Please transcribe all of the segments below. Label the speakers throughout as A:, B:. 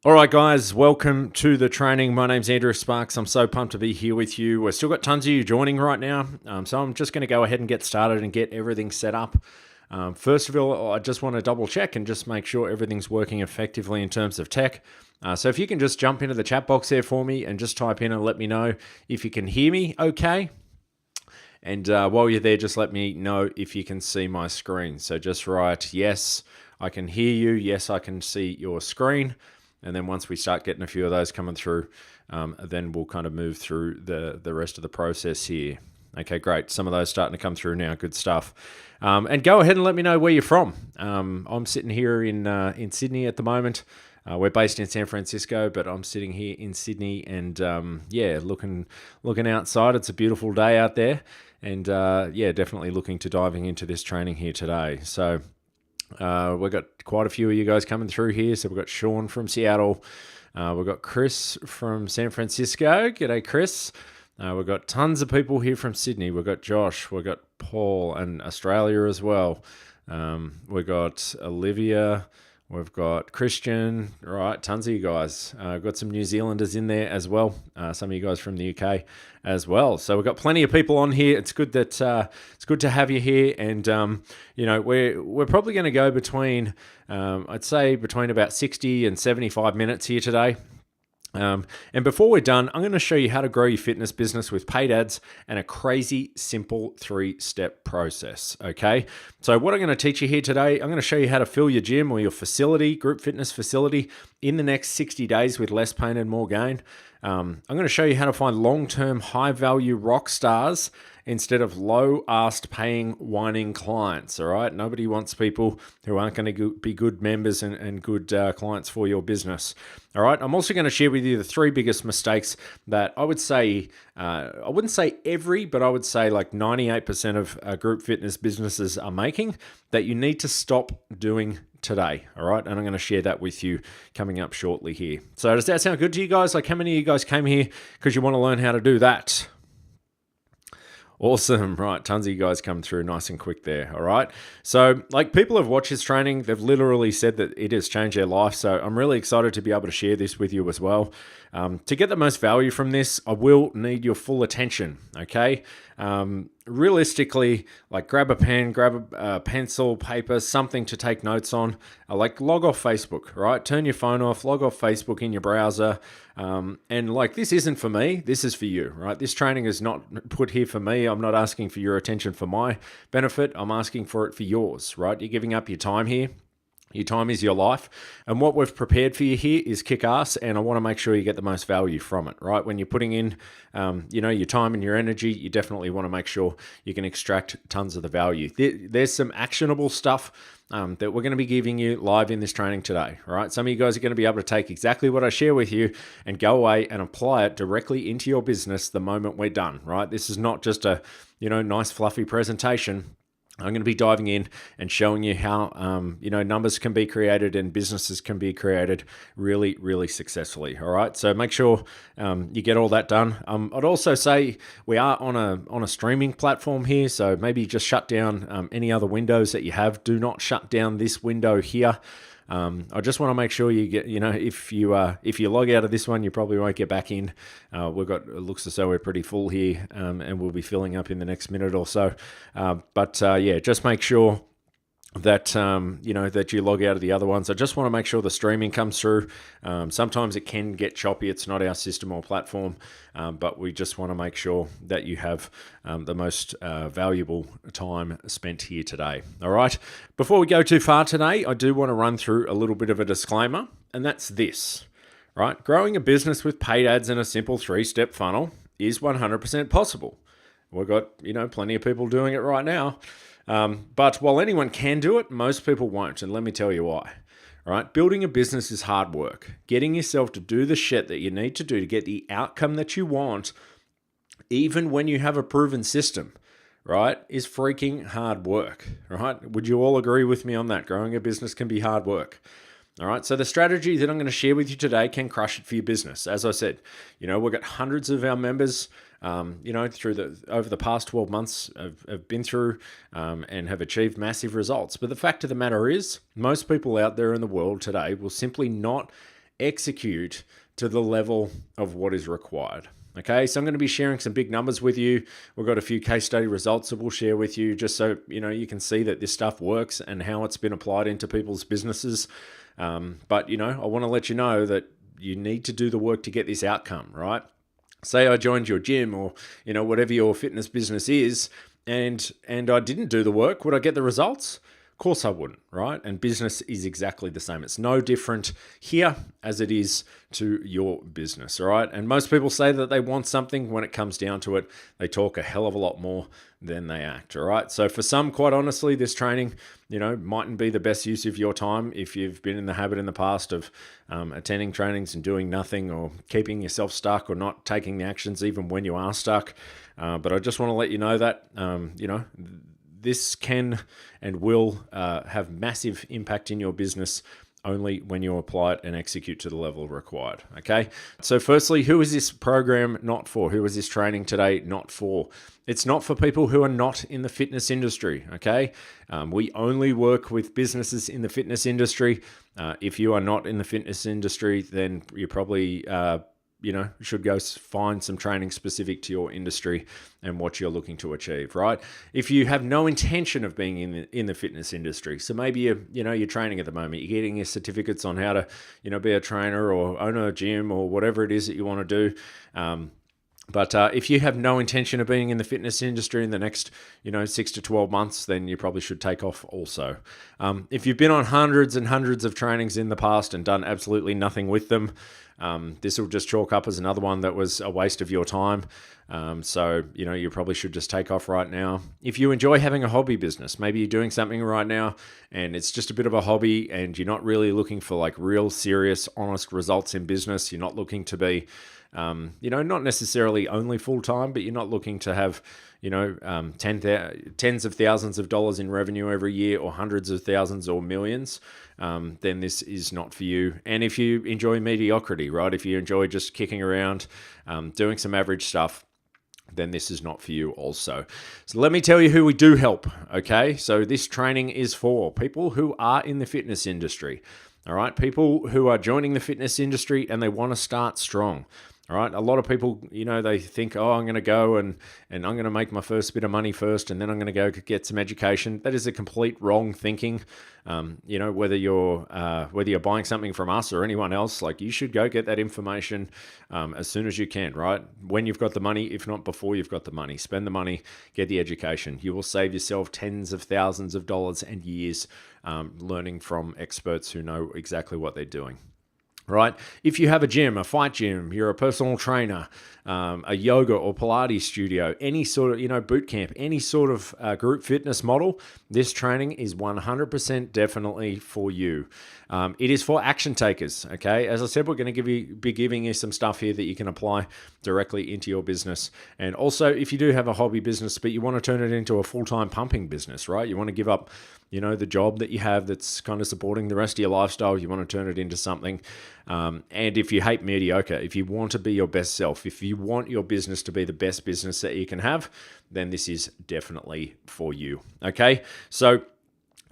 A: All right, guys, welcome to the training. My name's Andrew Sparks. I'm so pumped to be here with you. We've still got tons of you joining right now. So I'm just going to go ahead and get started and get everything set up. First of all, I just want to double check and just make sure everything's working effectively in terms of tech. So if you can just jump into the chat box there for me and just type in and let me know if you can hear me okay. And while you're there, just let me know if you can see my screen. So just write, yes, I can hear you. Yes, I can see your screen. And then once we start getting a few of those coming through, then we'll kind of move through the rest of the process here. Okay, great. Some of those starting to come through now. Good stuff. And go ahead and let me know where you're from. I'm sitting here in Sydney at the moment. We're based in San Francisco, but I'm sitting here in Sydney, and looking outside. It's a beautiful day out there, and definitely looking to diving into this training here today. So. We've got quite a few of you guys coming through here. So we've got Sean from Seattle. We've got Chris from San Francisco. G'day, Chris. We've got tons of people here from Sydney. We've got Josh. We've got Paul and Australia as well. We've got Olivia. We've got Christian. Right, tons of you guys. We've got some New Zealanders in there as well. Some of you guys from the UK as well. So we've got plenty of people on here. It's good that it's good to have you here. And we're probably going to go between I'd say between about 60 and 75 minutes here today. And before we're done, I'm going to show you how to grow your fitness business with paid ads and a crazy simple 3-step process. Okay. So what I'm going to teach you here today, I'm going to show you how to fill your gym or your facility, group fitness facility in the next 60 days with less pain and more gain. I'm going to show you how to find long-term high value rock stars instead of low-asked paying whining clients, all right? Nobody wants people who aren't going to be good members and good clients for your business, all right? I'm also going to share with you the 3 biggest mistakes that I would say, I wouldn't say every, but I would say like 98% of group fitness businesses are making that you need to stop doing today, all right? And I'm going to share that with you coming up shortly here. So does that sound good to you guys? Like how many of you guys came here because you want to learn how to do that? Awesome, right? Tons of you guys come through nice and quick there, all right? So like people have watched this training, they've literally said that it has changed their life. So I'm really excited to be able to share this with you as well. To get the most value from this, I will need your full attention, okay? Realistically, like grab a pen, grab a pencil, paper, something to take notes on. Like log off Facebook, right? Turn your phone off, log off Facebook in your browser. And like this isn't for me, this is for you, right? This training is not put here for me. I'm not asking for your attention for my benefit. I'm asking for it for yours, right? You're giving up your time here. Your time is your life. And what we've prepared for you here is kick ass. And I want to make sure you get the most value from it, right? When you're putting in, your time and your energy, you definitely want to make sure you can extract tons of the value. There's some actionable stuff that we're going to be giving you live in this training today, all right? Some of you guys are going to be able to take exactly what I share with you and go away and apply it directly into your business the moment we're done, right? This is not just a, nice fluffy presentation. I'm going to be diving in and showing you how, numbers can be created and businesses can be created really, really successfully. All right. So make sure you get all that done. I'd also say we are on a streaming platform here. So maybe just shut down any other windows that you have. Do not shut down this window here. I just want to make sure you get, if you log out of this one, you probably won't get back in. It looks as though we're pretty full here, and we'll be filling up in the next minute or so. Just make sure that that you log out of the other ones. I just want to make sure the streaming comes through. Sometimes it can get choppy. It's not our system or platform, but we just want to make sure that you have the most valuable time spent here today. All right. Before we go too far today, I do want to run through a little bit of a disclaimer, and that's this. Right, growing a business with paid ads and a simple 3-step funnel is 100% possible. We've got plenty of people doing it right now. But while anyone can do it, most people won't. And let me tell you why. All right. Building a business is hard work. Getting yourself to do the shit that you need to do to get the outcome that you want, even when you have a proven system, right, is freaking hard work. Right. Would you all agree with me on that? Growing a business can be hard work. All right, so the strategy that I'm going to share with you today can crush it for your business. As I said, we've got hundreds of our members, over the past 12 months have been through and have achieved massive results. But the fact of the matter is, most people out there in the world today will simply not execute to the level of what is required. Okay, so I'm going to be sharing some big numbers with you. We've got a few case study results that we'll share with you just so you can see that this stuff works and how it's been applied into people's businesses. But I want to let you know that you need to do the work to get this outcome, right? Say I joined your gym or whatever your fitness business is, and I didn't do the work, would I get the results? Of course I wouldn't, right? And business is exactly the same. It's no different here as it is to your business, all right? And most people say that they want something. When it comes down to it, they talk a hell of a lot more than they act, all right? So for some, quite honestly, this training, mightn't be the best use of your time if you've been in the habit in the past of attending trainings and doing nothing, or keeping yourself stuck, or not taking the actions even when you are stuck. But I just want to let you know that, this can and will have massive impact in your business only when you apply it and execute to the level required. Okay. So firstly, who is this program not for? Who is this training today not for? It's not for people who are not in the fitness industry. Okay. We only work with businesses in the fitness industry. If you are not in the fitness industry, then you're probably, should go find some training specific to your industry and what you're looking to achieve, right? If you have no intention of being in the fitness industry, so maybe you're training at the moment, you're getting your certificates on how to, be a trainer or own a gym or whatever it is that you want to do. But if you have no intention of being in the fitness industry in the next, 6 to 12 months, then you probably should take off also. If you've been on hundreds and hundreds of trainings in the past and done absolutely nothing with them, this will just chalk up as another one that was a waste of your time. So, you probably should just take off right now. If you enjoy having a hobby business, maybe you're doing something right now and it's just a bit of a hobby and you're not really looking for like real, serious, honest results in business. You're not looking to be, not necessarily only full-time, but you're not looking to have, tens of thousands of dollars in revenue every year or hundreds of thousands or millions, then this is not for you. And if you enjoy mediocrity, right? If you enjoy just kicking around, doing some average stuff, then this is not for you also. So let me tell you who we do help, okay? So this training is for people who are in the fitness industry, all right? People who are joining the fitness industry and they want to start strong. All right. A lot of people, they think, I'm going to go and I'm going to make my first bit of money first, and then I'm going to go get some education. That is a complete wrong thinking. Whether you're buying something from us or anyone else, like you should go get that information as soon as you can, right? When you've got the money, if not before you've got the money, spend the money, get the education. You will save yourself tens of thousands of dollars and years learning from experts who know exactly what they're doing. Right? If you have a gym, a fight gym, you're a personal trainer, a yoga or Pilates studio, any sort of, boot camp, any sort of group fitness model, this training is 100% definitely for you. It is for action takers. Okay. As I said, we're going to be giving you some stuff here that you can apply directly into your business. And also, if you do have a hobby business, but you want to turn it into a full-time pumping business, right? You want to give up, the job that you have that's kind of supporting the rest of your lifestyle. You want to turn it into something. And if you hate mediocre, if you want to be your best self, if you want your business to be the best business that you can have, then this is definitely for you. Okay. So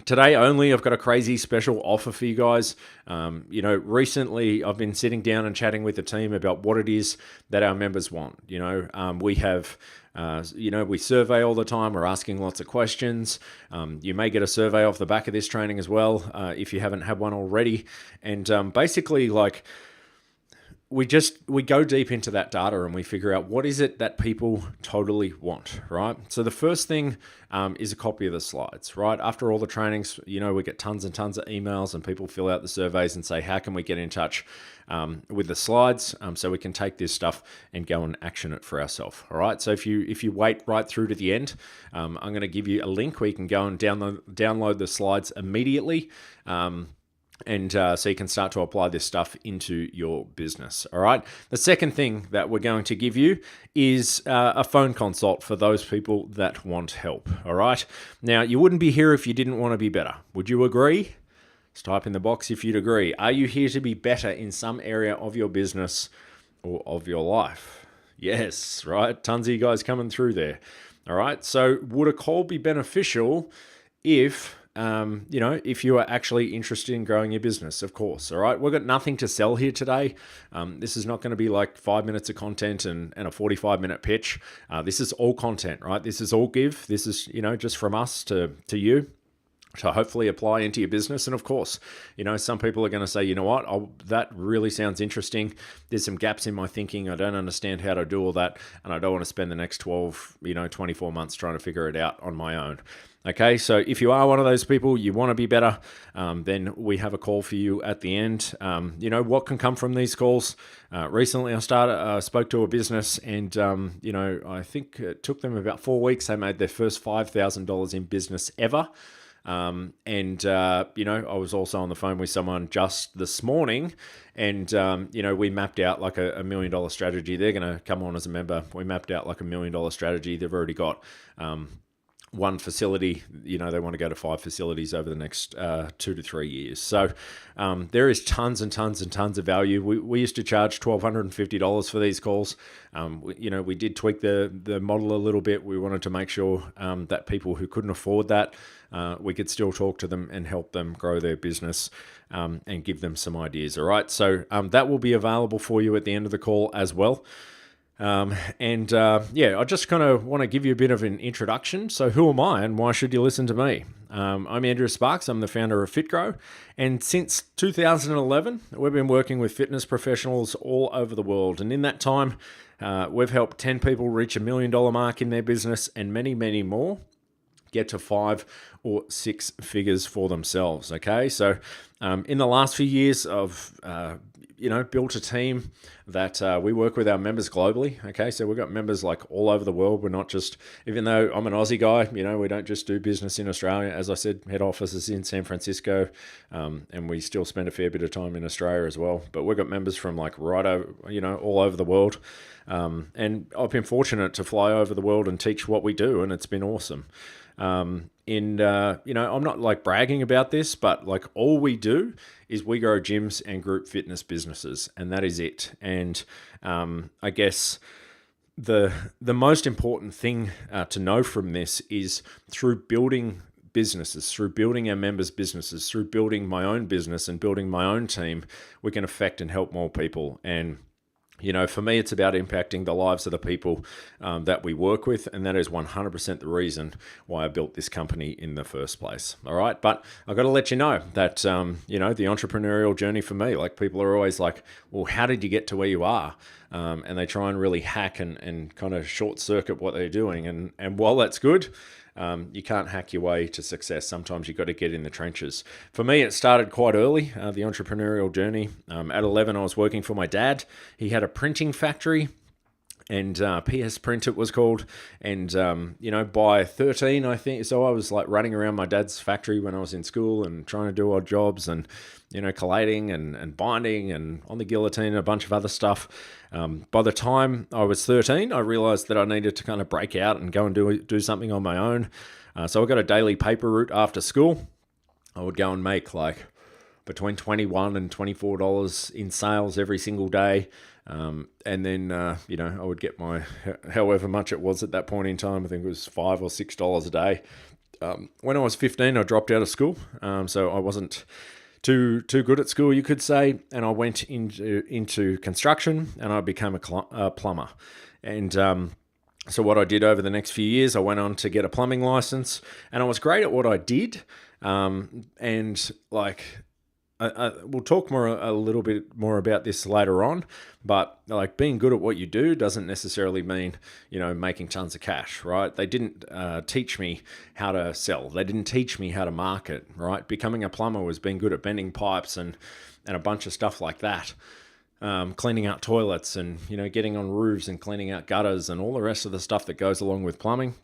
A: today only, I've got a crazy special offer for you guys. Recently I've been sitting down and chatting with the team about what it is that our members want. We have, we survey all the time. We're asking lots of questions. You may get a survey off the back of this training as well, if you haven't had one already. And basically, like, we go deep into that data and we figure out what is it that people totally want, right? So the first thing is a copy of the slides, right? After all the trainings, we get tons and tons of emails and people fill out the surveys and say, how can we get in touch with the slides so we can take this stuff and go and action it for ourselves, all right? So if you wait right through to the end, I'm going to give you a link where you can go and download the slides immediately. And so you can start to apply this stuff into your business. All right. The second thing that we're going to give you is a phone consult for those people that want help. All right. Now, you wouldn't be here if you didn't want to be better. Would you agree? Just type in the box if you'd agree. Are you here to be better in some area of your business or of your life? Yes. Right. Tons of you guys coming through there. All right. So would a call be beneficial if if you are actually interested in growing your business, of course. All right. We've got nothing to sell here today. This is not going to be like 5 minutes of content and a 45-minute pitch. This is all content, right? This is all give. This is, just from us to you, to hopefully apply into your business. And of course, some people are going to say, you know what, that really sounds interesting. There's some gaps in my thinking. I don't understand how to do all that. And I don't want to spend the next 12, 24 months trying to figure it out on my own. Okay, so if you are one of those people, you want to be better, then we have a call for you at the end. What can come from these calls? Recently, I spoke to a business, and I think it took them about 4 weeks. They made their first $5,000 in business ever. I was also on the phone with someone just this morning, and we mapped out like a $1 million strategy. They're going to come on as a member. We mapped out like a $1 million strategy. They've already got one facility. They want to go to 5 facilities over the next 2 to 3 years. So there is tons and tons and tons of value. We used to charge $1,250 for these calls. We did tweak the model a little bit. We wanted to make sure that people who couldn't afford that, we could still talk to them and help them grow their business and give them some ideas. All right. So that will be available for you at the end of the call as well. I just kind of want to give you a bit of an introduction. So who am I and why should you listen to me? I'm Andrew Sparks. I'm the founder of FitGrow. And since 2011, we've been working with fitness professionals all over the world. And in that time, we've helped 10 people reach $1 million mark in their business and many, many more get to 5 or 6 figures for themselves. Okay. So, in the last few years I've built a team that we work with our members globally. Okay. So we've got members like all over the world. We're not just, even though I'm an Aussie guy, we don't just do business in Australia. As I said, head office is in San Francisco. And we still spend a fair bit of time in Australia as well, but we've got members from like right over, all over the world. And I've been fortunate to fly over the world and teach what we do. And it's been awesome. I'm not like bragging about this, but like all we do is we grow gyms and group fitness businesses, and that is it. And I guess the most important thing to know from this is through building businesses, through building our members' businesses, through building my own business and building my own team, we can affect and help more people. And for me, it's about impacting the lives of the people that we work with. And that is 100% the reason why I built this company in the first place. All right. But I've got to let you know that, the entrepreneurial journey for me, like people are always like, well, how did you get to where you are? And they try and really hack and kind of short circuit what they're doing. And while that's good, you can't hack your way to success. Sometimes you've got to get in the trenches. For me, it started quite early, the entrepreneurial journey. At 11, I was working for my dad. He had a printing factory, and PS Print it was called. And, by 13, I think, so I was like running around my dad's factory when I was in school and trying to do odd jobs and, collating and binding and on the guillotine and a bunch of other stuff. By the time I was 13, I realized that I needed to kind of break out and go and do something on my own. So I got a daily paper route after school. I would go and make like between $21 and $24 in sales every single day. And then, I would get my, however much it was at that point in time, I think it was $5 or $6 a day. When I was 15, I dropped out of school. So I wasn't too good at school, you could say. And I went into construction and I became a plumber. And, so what I did over the next few years, I went on to get a plumbing license, and I was great at what I did. We'll talk a little bit more about this later on, but like being good at what you do doesn't necessarily mean, making tons of cash, right? They didn't teach me how to sell. They didn't teach me how to market, right? Becoming a plumber was being good at bending pipes and a bunch of stuff like that. Cleaning out toilets and, getting on roofs and cleaning out gutters and all the rest of the stuff that goes along with plumbing.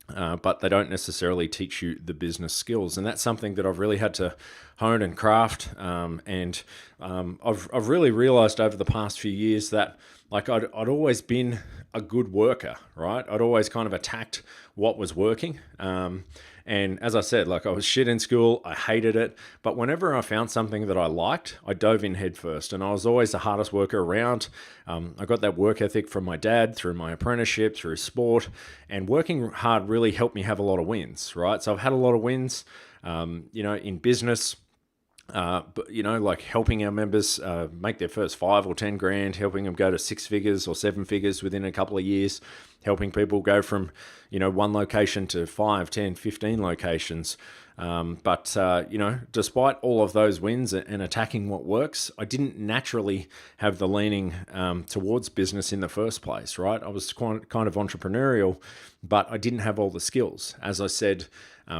A: But they don't necessarily teach you the business skills. And that's something that I've really had to hone and craft. I've really realized over the past few years that like I'd always been a good worker, right? I'd always kind of attacked what was working. And as I said, like I was shit in school, I hated it. But whenever I found something that I liked, I dove in head first. And I was always the hardest worker around. I got that work ethic from my dad, through my apprenticeship, through sport. And working hard really helped me have a lot of wins, right? So I've had a lot of wins. In business. But like helping our members make their first 5 or 10 grand, helping them go to 6 figures or 7 figures within a couple of years, helping people go from, one location to 5, 10, 15 locations. But despite all of those wins and attacking what works, I didn't naturally have the leaning towards business in the first place, right? I was kind of entrepreneurial, but I didn't have all the skills. As I said,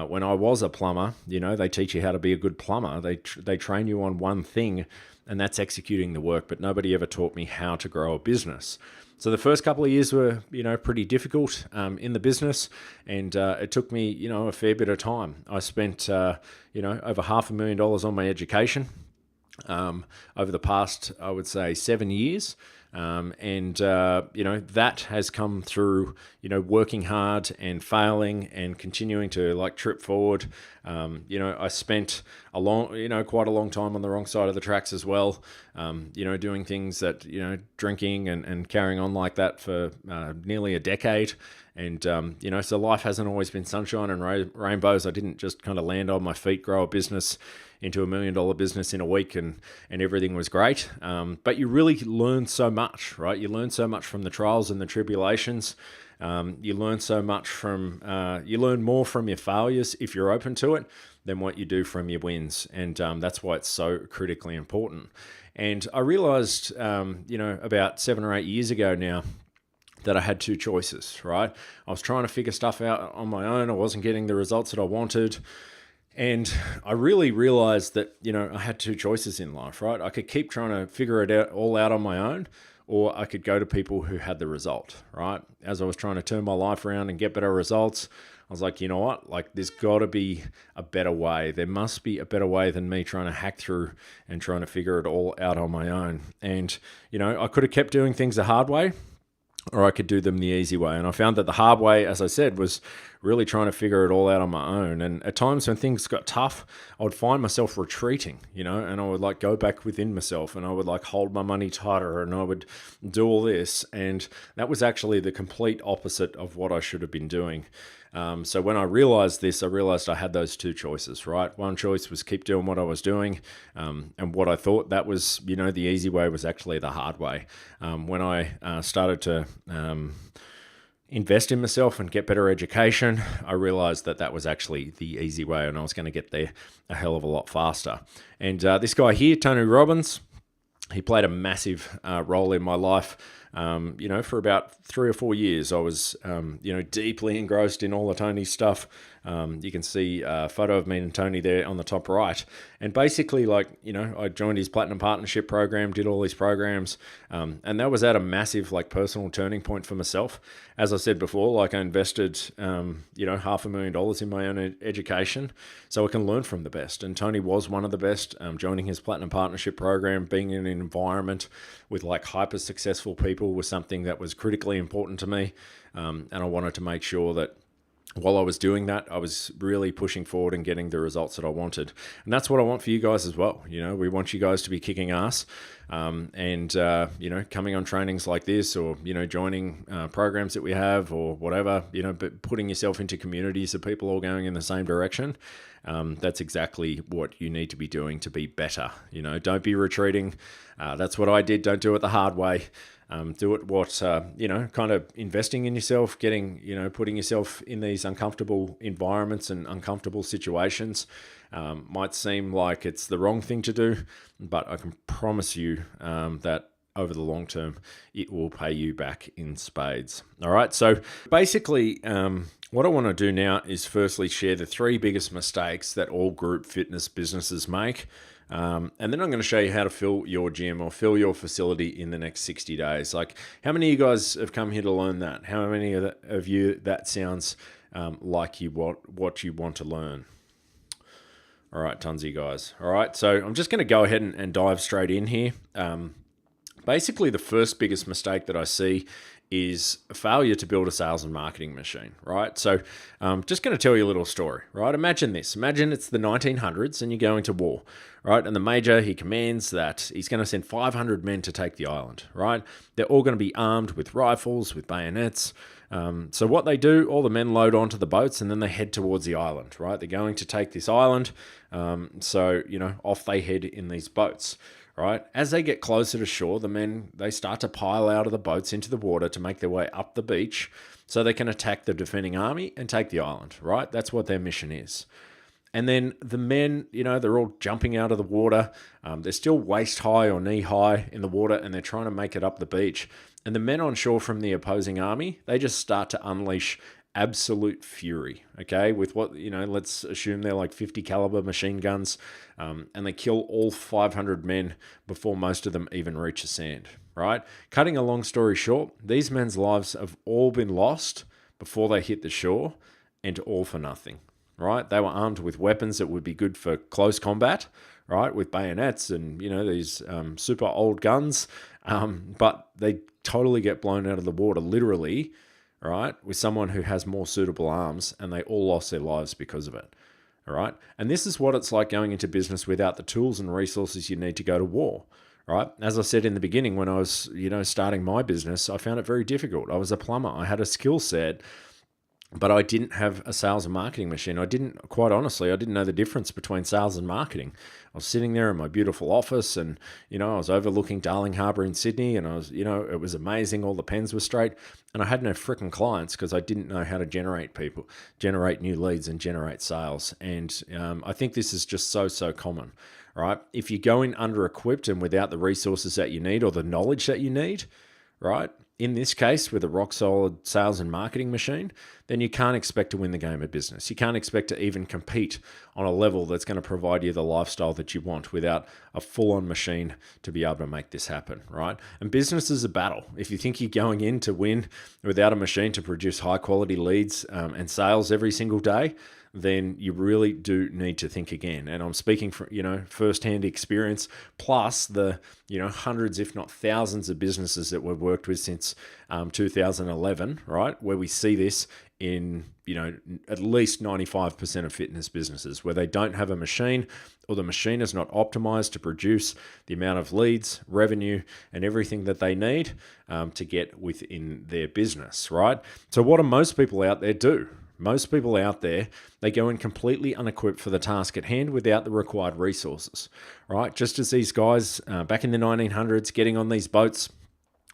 A: when I was a plumber, they teach you how to be a good plumber. They train you on one thing, and that's executing the work, but nobody ever taught me how to grow a business. So the first couple of years were, pretty difficult in the business, and it took me, a fair bit of time. I spent, over $500,000 on my education over the past, I would say, 7 years. That has come through, working hard and failing and continuing to trip forward. I spent quite a long time on the wrong side of the tracks as well. Doing things that, drinking and carrying on like that for nearly a decade. And, so life hasn't always been sunshine and rainbows. I didn't just kind of land on my feet, grow a business into $1 million business in a week and everything was great. But you really learn so much, right? You learn so much from the trials and the tribulations. You learn so much you learn more from your failures if you're open to it than what you do from your wins. And that's why it's so critically important. And I realized, about 7 or 8 years ago now, that I had 2 choices, right? I was trying to figure stuff out on my own. I wasn't getting the results that I wanted. And I really realized that, I had 2 choices in life, right? I could keep trying to figure it all out on my own, or I could go to people who had the result, right? As I was trying to turn my life around and get better results, I was like, you know what? There's got to be a better way. There must be a better way than me trying to hack through and trying to figure it all out on my own. And, I could have kept doing things the hard way, or I could do them the easy way. And I found that the hard way, as I said, was really trying to figure it all out on my own. And at times when things got tough, I would find myself retreating, and I would go back within myself, and I would hold my money tighter, and I would do all this. And that was actually the complete opposite of what I should have been doing. So when I realized this, I realized I had those 2 choices, right? One choice was keep doing what I was doing. And what I thought that was, the easy way was actually the hard way. When I started to invest in myself and get better education, I realized that was actually the easy way, and I was going to get there a hell of a lot faster. And this guy here, Tony Robbins, he played a massive role in my life. For about 3 or 4 years, I was, deeply engrossed in all of Tony's stuff. You can see a photo of me and Tony there on the top right. And basically, I joined his Platinum Partnership program, did all his programs, and that was at a massive, personal turning point for myself. As I said before, I invested, $500,000 in my own education so I can learn from the best. And Tony was one of the best. Joining his Platinum Partnership program, being in an environment with hyper successful people was something that was critically important to me. And I wanted to make sure that while I was doing that, I was really pushing forward and getting the results that I wanted. And that's what I want for you guys as well. We want you guys to be kicking ass and coming on trainings like this, or, joining programs that we have, or whatever, but putting yourself into communities of people all going in the same direction. That's exactly what you need to be doing to be better. Don't be retreating. That's what I did. Don't do it the hard way. Do it kind of investing in yourself, putting yourself in these uncomfortable environments and uncomfortable situations. Might seem like it's the wrong thing to do, but I can promise you that over the long term, it will pay you back in spades. All right. So basically, what I want to do now is firstly share the 3 biggest mistakes that all group fitness businesses make. And then I'm going to show you how to fill your gym or fill your facility in the next 60 days. How many of you guys have come here to learn that? How many of you that sounds like what you want to learn? All right, tons of you guys. All right, so I'm just going to go ahead and dive straight in here. Basically, the first biggest mistake that I see is a failure to build a sales and marketing machine, right? So just going to tell you a little story, right? Imagine this. Imagine it's the 1900s and you're going to war, right? And the major, he commands that he's going to send 500 men to take the island, right? They're all going to be armed with rifles, with bayonets. So what they do, all the men load onto the boats and then they head towards the island, right? They're going to take this island. So, off they head in these boats. Right, as they get closer to shore, the men, they start to pile out of the boats into the water to make their way up the beach so they can attack the defending army and take the island, right? That's what their mission is. And then the men, they're all jumping out of the water. They're still waist high or knee high in the water and they're trying to make it up the beach. And the men on shore from the opposing army, they just start to unleash absolute fury, okay, with what, let's assume they're like 50 caliber machine guns, and they kill all 500 men before most of them even reach the sand, right? Cutting a long story short, these men's lives have all been lost before they hit the shore, and all for nothing, right? They were armed with weapons that would be good for close combat, right, with bayonets and, these super old guns, but they totally get blown out of the water, literally, right, with someone who has more suitable arms, and they all lost their lives because of it, all right? And this is what it's like going into business without the tools and resources you need to go to war, right? As I said in the beginning, when I was, starting my business, I found it very difficult. I was a plumber. I had a skill set, but I didn't have a sales and marketing machine. I didn't know the difference between sales and marketing. I was sitting there in my beautiful office and, I was overlooking Darling Harbour in Sydney and I was, it was amazing. All the pens were straight and I had no freaking clients because I didn't know how to generate new leads and generate sales. And I think this is just so common, right? If you go in under-equipped and without the resources that you need or the knowledge that you need, right? In this case, with a rock-solid sales and marketing machine, then you can't expect to win the game of business. You can't expect to even compete on a level that's going to provide you the lifestyle that you want without a full-on machine to be able to make this happen, right? And business is a battle. If you think you're going in to win without a machine to produce high-quality leads and sales every single day, then you really do need to think again. And I'm speaking from, firsthand experience, plus the, hundreds, if not thousands of businesses that we've worked with since 2011, right? Where we see this in, at least 95% of fitness businesses where they don't have a machine or the machine is not optimized to produce the amount of leads, revenue, and everything that they need to get within their business, right? So what do most people out there do? Most people out there, they go in completely unequipped for the task at hand without the required resources, right? Just as these guys back in the 1900s getting on these boats,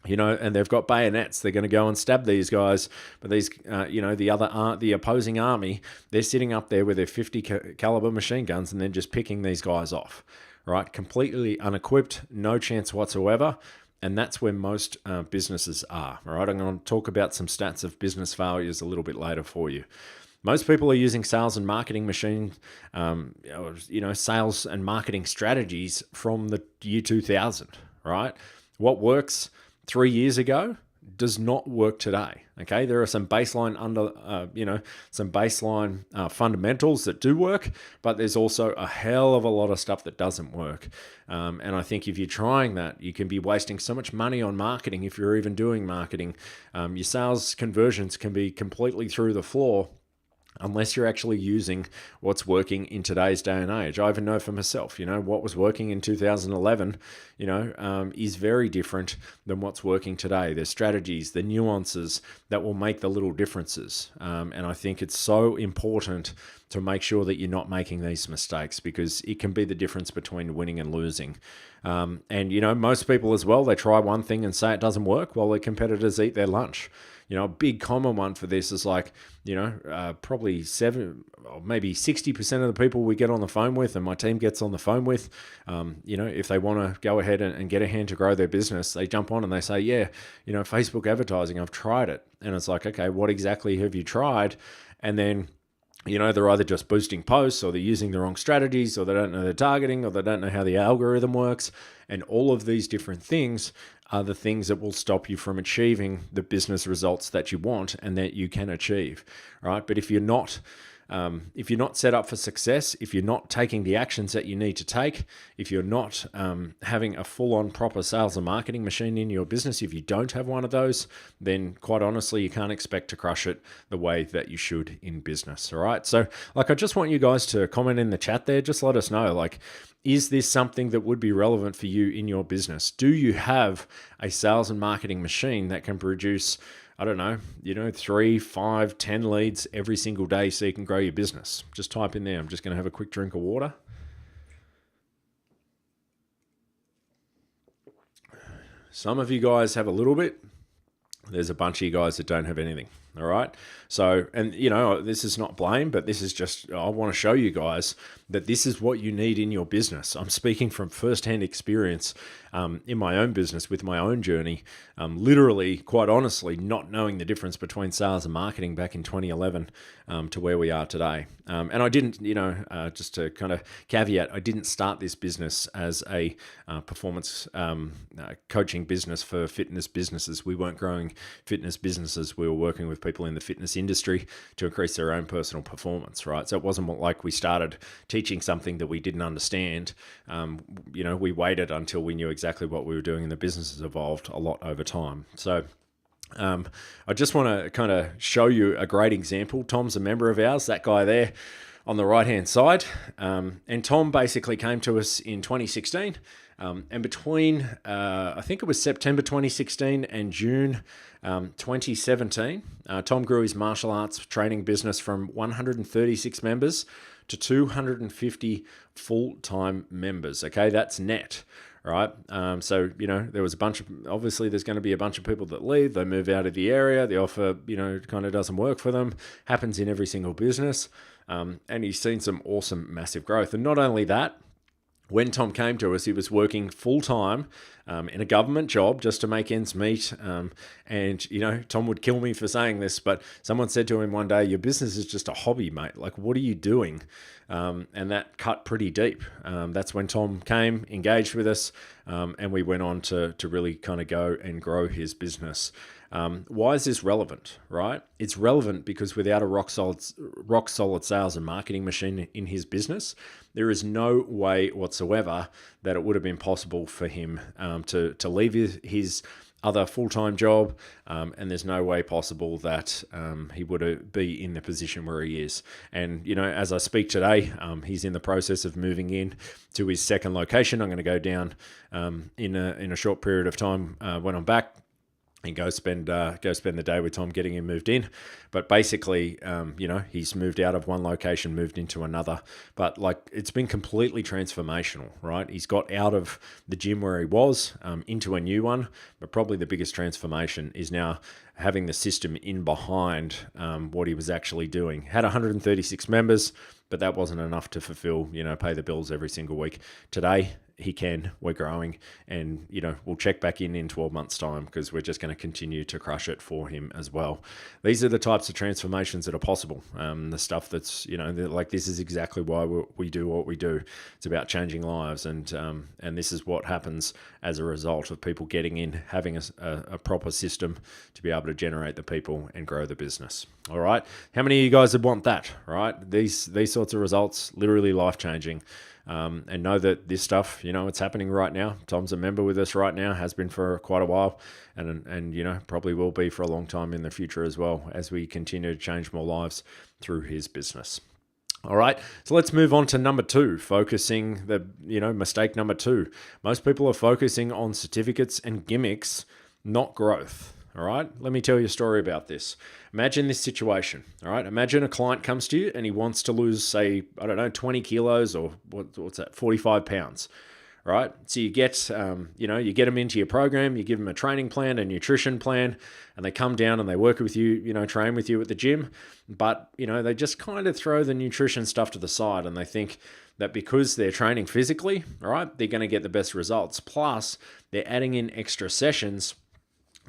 A: and they've got bayonets, they're going to go and stab these guys. But these, the opposing army, they're sitting up there with their 50 caliber machine guns and then just picking these guys off, right? Completely unequipped, no chance whatsoever. And that's where most businesses are, all right? I'm going to talk about some stats of business failures a little bit later for you. Most people are using sales and marketing machines, sales and marketing strategies from the year 2000, right? What works 3 years ago does not work today, okay? There are some baseline fundamentals that do work, but there's also a hell of a lot of stuff that doesn't work. And I think if you're trying that, you can be wasting so much money on marketing if you're even doing marketing. Your sales conversions can be completely through the floor unless you're actually using what's working in today's day and age. I even know for myself, what was working in 2011, is very different than what's working today. There's strategies, the nuances that will make the little differences. And I think it's so important to make sure that you're not making these mistakes because it can be the difference between winning and losing. And most people as well, they try one thing and say it doesn't work while their competitors eat their lunch. A big common one for this is like, probably 7 or maybe 60% of the people we get on the phone with and my team gets on the phone with, if they want to go ahead and get a hand to grow their business, they jump on and they say, yeah, Facebook advertising, I've tried it. And it's like, okay, what exactly have you tried? And then, they're either just boosting posts or they're using the wrong strategies or they don't know their targeting or they don't know how the algorithm works. And all of these different things are the things that will stop you from achieving the business results that you want and that you can achieve, right? But if you're not if you're not set up for success, if you're not taking the actions that you need to take, if you're not having a full-on proper sales and marketing machine in your business, if you don't have one of those, then quite honestly, you can't expect to crush it the way that you should in business. All right. So I just want you guys to comment in the chat there. Just let us know, is this something that would be relevant for you in your business? Do you have a sales and marketing machine that can produce, I don't know, 3, 5, 10 leads every single day so you can grow your business? Just type in there. I'm just going to have a quick drink of water. Some of you guys have a little bit. There's a bunch of you guys that don't have anything. All right. So, and this is not blame, but this is just, I want to show you guys that this is what you need in your business. I'm speaking from firsthand experience in my own business with my own journey, literally, quite honestly, not knowing the difference between sales and marketing back in 2011 to where we are today. And I didn't, just to kind of caveat, I didn't start this business as a performance coaching business for fitness businesses. We weren't growing fitness businesses. We were working with people in the fitness industry to increase their own personal performance, right? So it wasn't like we started teaching something that we didn't understand. We waited until we knew exactly what we were doing, and the business has evolved a lot over time. So I just want to kind of show you a great example. Tom's a member of ours, that guy there on the right-hand side. And Tom basically came to us in 2016. And between, I think it was September 2016 and June 2017, Tom grew his martial arts training business from 136 members to 250 full-time members. Okay, that's net. Right. So, there was obviously there's going to be a bunch of people that leave, they move out of the area, the offer, kind of doesn't work for them, happens in every single business. And he's seen some awesome, massive growth. And not only that, when Tom came to us, he was working full-time in a government job just to make ends meet. And, Tom would kill me for saying this, but someone said to him one day, your business is just a hobby, mate. Like, what are you doing? And that cut pretty deep. That's when Tom came, engaged with us, and we went on to really kind of go and grow his business. Why is this relevant, right? It's relevant because without a rock solid sales and marketing machine in his business, there is no way whatsoever that it would have been possible for him to leave his other full-time job, and there's no way possible that he would be in the position where he is. And as I speak today, he's in the process of moving in to his second location. I'm going to go down in a short period of time when I'm back and go spend the day with Tom getting him moved in. But basically, he's moved out of one location, moved into another. But it's been completely transformational, right? He's got out of the gym where he was into a new one. But probably the biggest transformation is now having the system in behind what he was actually doing. Had 136 members, but that wasn't enough to fulfill, pay the bills every single week. Today, we're growing, and we'll check back in 12 months time, because we're just going to continue to crush it for him as well. These are the types of transformations that are possible. The stuff that's this is exactly why we do what we do. It's about changing lives, and this is what happens as a result of people getting in, having a proper system to be able to generate the people and grow the business. All right, how many of you guys would want that? Right, these sorts of results, literally life changing. And know that this stuff, it's happening right now. Tom's a member with us right now, has been for quite a while, and probably will be for a long time in the future as well, as we continue to change more lives through his business. All right, so let's move on to number 2, focusing mistake number 2. Most people are focusing on certificates and gimmicks, not growth. All right, let me tell you a story about this. Imagine this situation. All right, imagine a client comes to you and he wants to lose, say, 20 kilos, or what's that, 45 pounds. All right, so you get, you get them into your program, you give them a training plan, a nutrition plan, and they come down and they work with you, train with you at the gym. But, they just kind of throw the nutrition stuff to the side, and they think that because they're training physically, all right, they're going to get the best results. Plus, they're adding in extra sessions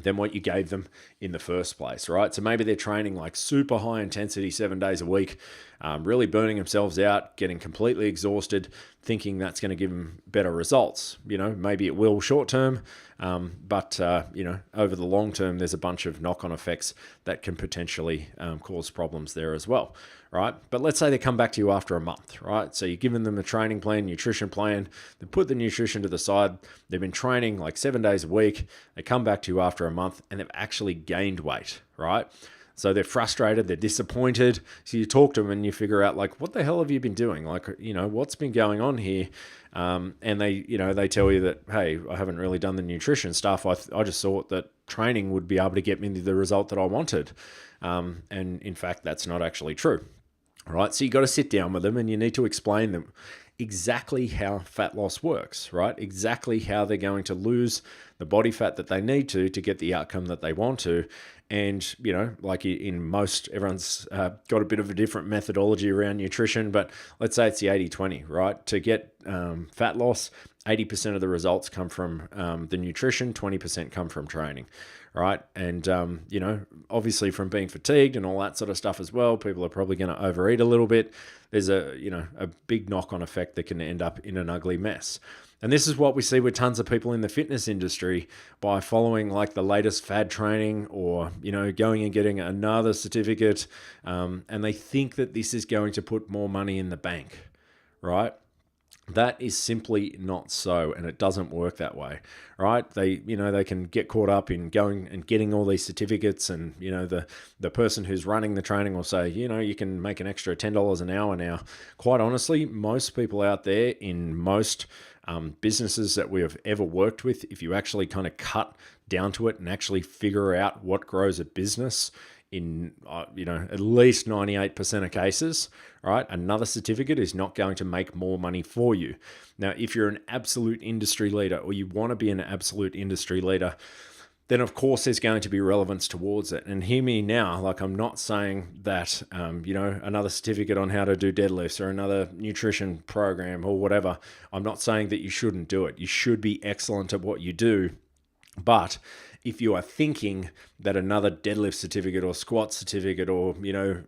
A: than what you gave them in the first place, right? So maybe they're training super high intensity 7 days a week, really burning themselves out, getting completely exhausted, thinking that's going to give them better results. Maybe it will short term, but over the long term, there's a bunch of knock-on effects that can potentially cause problems there as well, right? But let's say they come back to you after a month, right? So you're giving them a training plan, nutrition plan, they put the nutrition to the side, they've been training like 7 days a week, they come back to you after a month and they've actually gained weight, right? So they're frustrated, they're disappointed. So you talk to them and you figure out like, what the hell have you been doing? Like, what's been going on here? And they tell you that, hey, I haven't really done the nutrition stuff. I just thought that training would be able to get me the result that I wanted. And in fact, that's not actually true. All right. So you got to sit down with them and you need to explain them exactly how fat loss works, right? Exactly how they're going to lose the body fat that they need to get the outcome that they want to. And, like in most, everyone's got a bit of a different methodology around nutrition, but let's say it's the 80-20, right? To get fat loss, 80% of the results come from the nutrition, 20% come from training, right? And, obviously from being fatigued and all that sort of stuff as well, people are probably going to overeat a little bit. There's a big knock-on effect that can end up in an ugly mess. And this is what we see with tons of people in the fitness industry by following like the latest fad training or, going and getting another certificate. And they think that this is going to put more money in the bank, right? That is simply not so, and it doesn't work that way, right? They can get caught up in going and getting all these certificates, and the person who's running the training will say, you can make an extra $10 an hour now. Quite honestly, most people out there in most businesses that we have ever worked with, if you actually kind of cut down to it and actually figure out what grows a business in at least 98% of cases, right, another certificate is not going to make more money for you. Now, if you're an absolute industry leader or you want to be an absolute industry leader, then of course there's going to be relevance towards it. And hear me now, like I'm not saying that, another certificate on how to do deadlifts or another nutrition program or whatever, I'm not saying that you shouldn't do it. You should be excellent at what you do. But if you are thinking that another deadlift certificate or squat certificate or,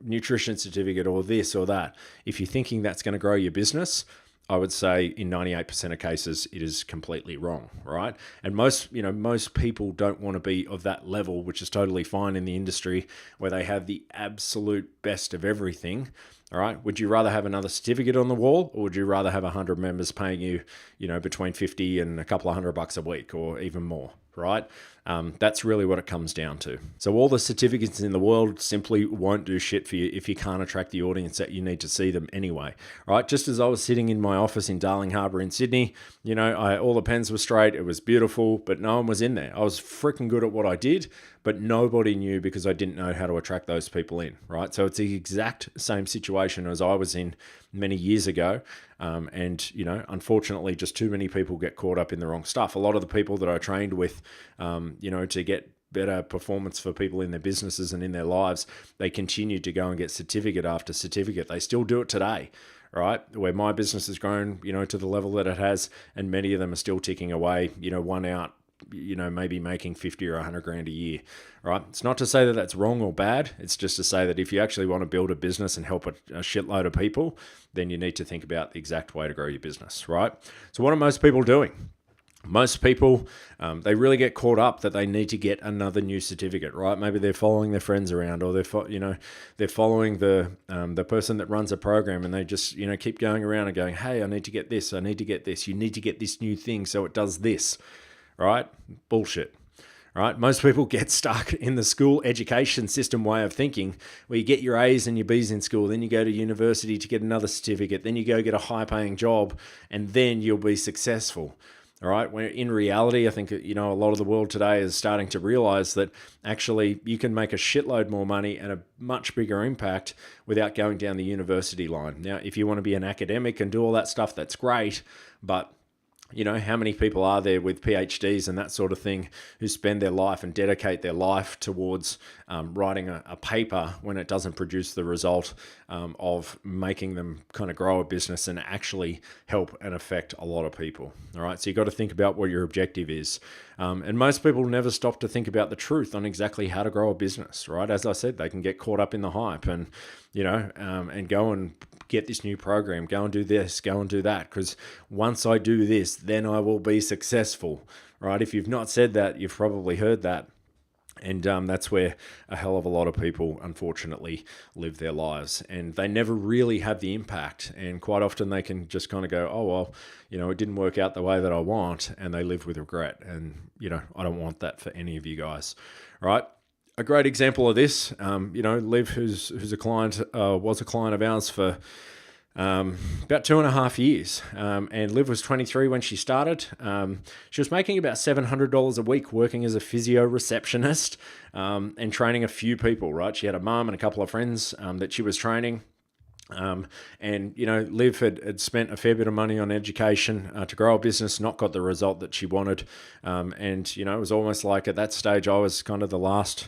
A: nutrition certificate or this or that, if you're thinking that's going to grow your business, I would say in 98% of cases, it is completely wrong, right? And most people don't want to be of that level, which is totally fine in the industry where they have the absolute best of everything. All right. Would you rather have another certificate on the wall, or would you rather have 100 members paying you, between 50 and a couple of $100 a week or even more? Right? That's really what it comes down to. So all the certificates in the world simply won't do shit for you if you can't attract the audience that you need to see them anyway. Right? Just as I was sitting in my office in Darling Harbour in Sydney, all the pens were straight. It was beautiful, but no one was in there. I was freaking good at what I did, but nobody knew because I didn't know how to attract those people in. Right? So it's the exact same situation as I was in many years ago. Unfortunately, just too many people get caught up in the wrong stuff. A lot of the people that I trained with, to get better performance for people in their businesses and in their lives, they continue to go and get certificate after certificate. They still do it today, right? Where my business has grown, to the level that it has, and many of them are still ticking away, one out, maybe making 50 or 100 grand a year, right? It's not to say that that's wrong or bad. It's just to say that if you actually want to build a business and help a shitload of people, then you need to think about the exact way to grow your business, right? So what are most people doing? Most people, they really get caught up that they need to get another new certificate, right? Maybe they're following their friends around, or they're following the person that runs a program, and they just keep going around and going, hey, I need to get this, I need to get this. You need to get this new thing so it does this, right? Bullshit. Right? Most people get stuck in the school education system way of thinking, where you get your A's and your B's in school, then you go to university to get another certificate, then you go get a high-paying job, and then you'll be successful. All right. Where in reality, I think, a lot of the world today is starting to realize that actually you can make a shitload more money and a much bigger impact without going down the university line. Now, if you want to be an academic and do all that stuff, that's great. But how many people are there with PhDs and that sort of thing who spend their life and dedicate their life towards writing a paper when it doesn't produce the result of making them kind of grow a business and actually help and affect a lot of people. All right. So you've got to think about what your objective is. And most people never stop to think about the truth on exactly how to grow a business, right? As I said, they can get caught up in the hype and, and go and get this new program, go and do this, go and do that, because once I do this, then I will be successful, right? If you've not said that, you've probably heard that. And that's where a hell of a lot of people, unfortunately, live their lives. And they never really have the impact. And quite often they can just kind of go, oh, well, it didn't work out the way that I want. And they live with regret. And, I don't want that for any of you guys, right? A great example of this, Liv, who's a client, was a client of ours for about 2.5 years. And Liv was 23 when she started. She was making about $700 a week working as a physio receptionist and training a few people, right? She had a mum and a couple of friends that she was training. Liv had spent a fair bit of money on education to grow a business, not got the result that she wanted. It was almost like at that stage, I was kind of the last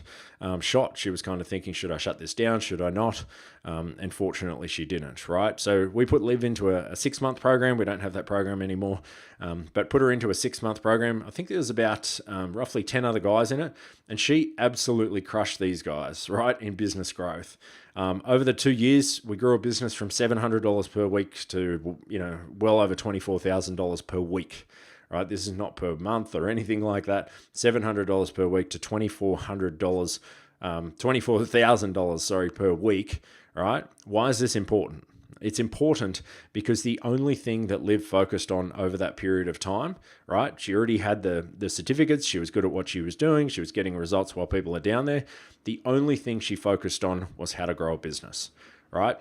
A: shot. She was kind of thinking, should I shut this down? Should I not? And fortunately, she didn't, right? So we put Liv into a 6-month program. We don't have that program anymore, but put her into a 6-month program. I think there was about roughly 10 other guys in it, and she absolutely crushed these guys, right, in business growth. Over the 2 years, we grew a business from $700 per week to, well over $24,000 per week, right? This is not per month or anything like that. $700 per week to $24,000, per week, right? Why is this important? It's important because the only thing that Liv focused on over that period of time, right? She already had the certificates. She was good at what she was doing. She was getting results while people are down there. The only thing she focused on was how to grow a business, right?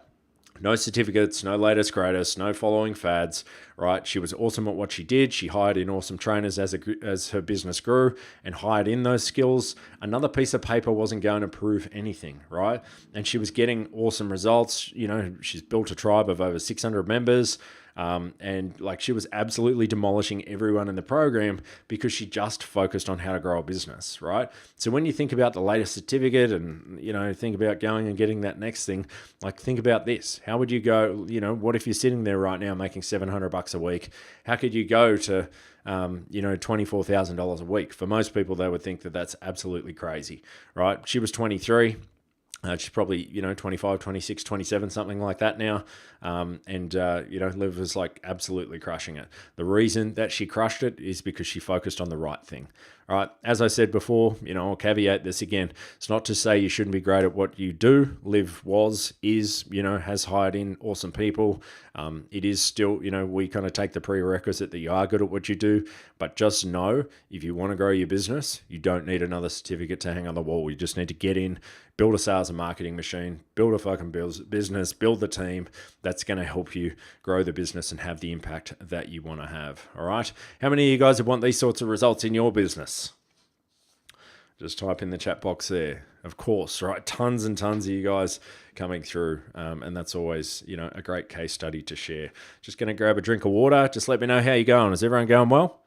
A: No certificates, no latest greatest, no following fads, right? She was awesome at what she did. She hired in awesome trainers as her business grew and hired in those skills. Another piece of paper wasn't going to prove anything, right? And she was getting awesome results. She's built a tribe of over 600 members. She was absolutely demolishing everyone in the program because she just focused on how to grow a business, right? So when you think about the latest certificate and, think about going and getting that next thing, think about this. How would you go, what if you're sitting there right now making $700 a week? How could you go to, $24,000 a week? For most people, they would think that that's absolutely crazy, right? She was 23. She's probably, 25, 26, 27, something like that now. Liv was absolutely crushing it. The reason that she crushed it is because she focused on the right thing. All right. As I said before, I'll caveat this again. It's not to say you shouldn't be great at what you do. Liv is, has hired in awesome people. It is still, we kind of take the prerequisite that you are good at what you do. But just know, if you want to grow your business, you don't need another certificate to hang on the wall. You just need to get in, build a sales and marketing machine, build a fucking business, build the team. That's going to help you grow the business and have the impact that you want to have. All right. How many of you guys want these sorts of results in your business? Just type in the chat box there. Of course, right? Tons and tons of you guys coming through. And that's always, a great case study to share. Just going to grab a drink of water. Just let me know how you're going. Is everyone going well?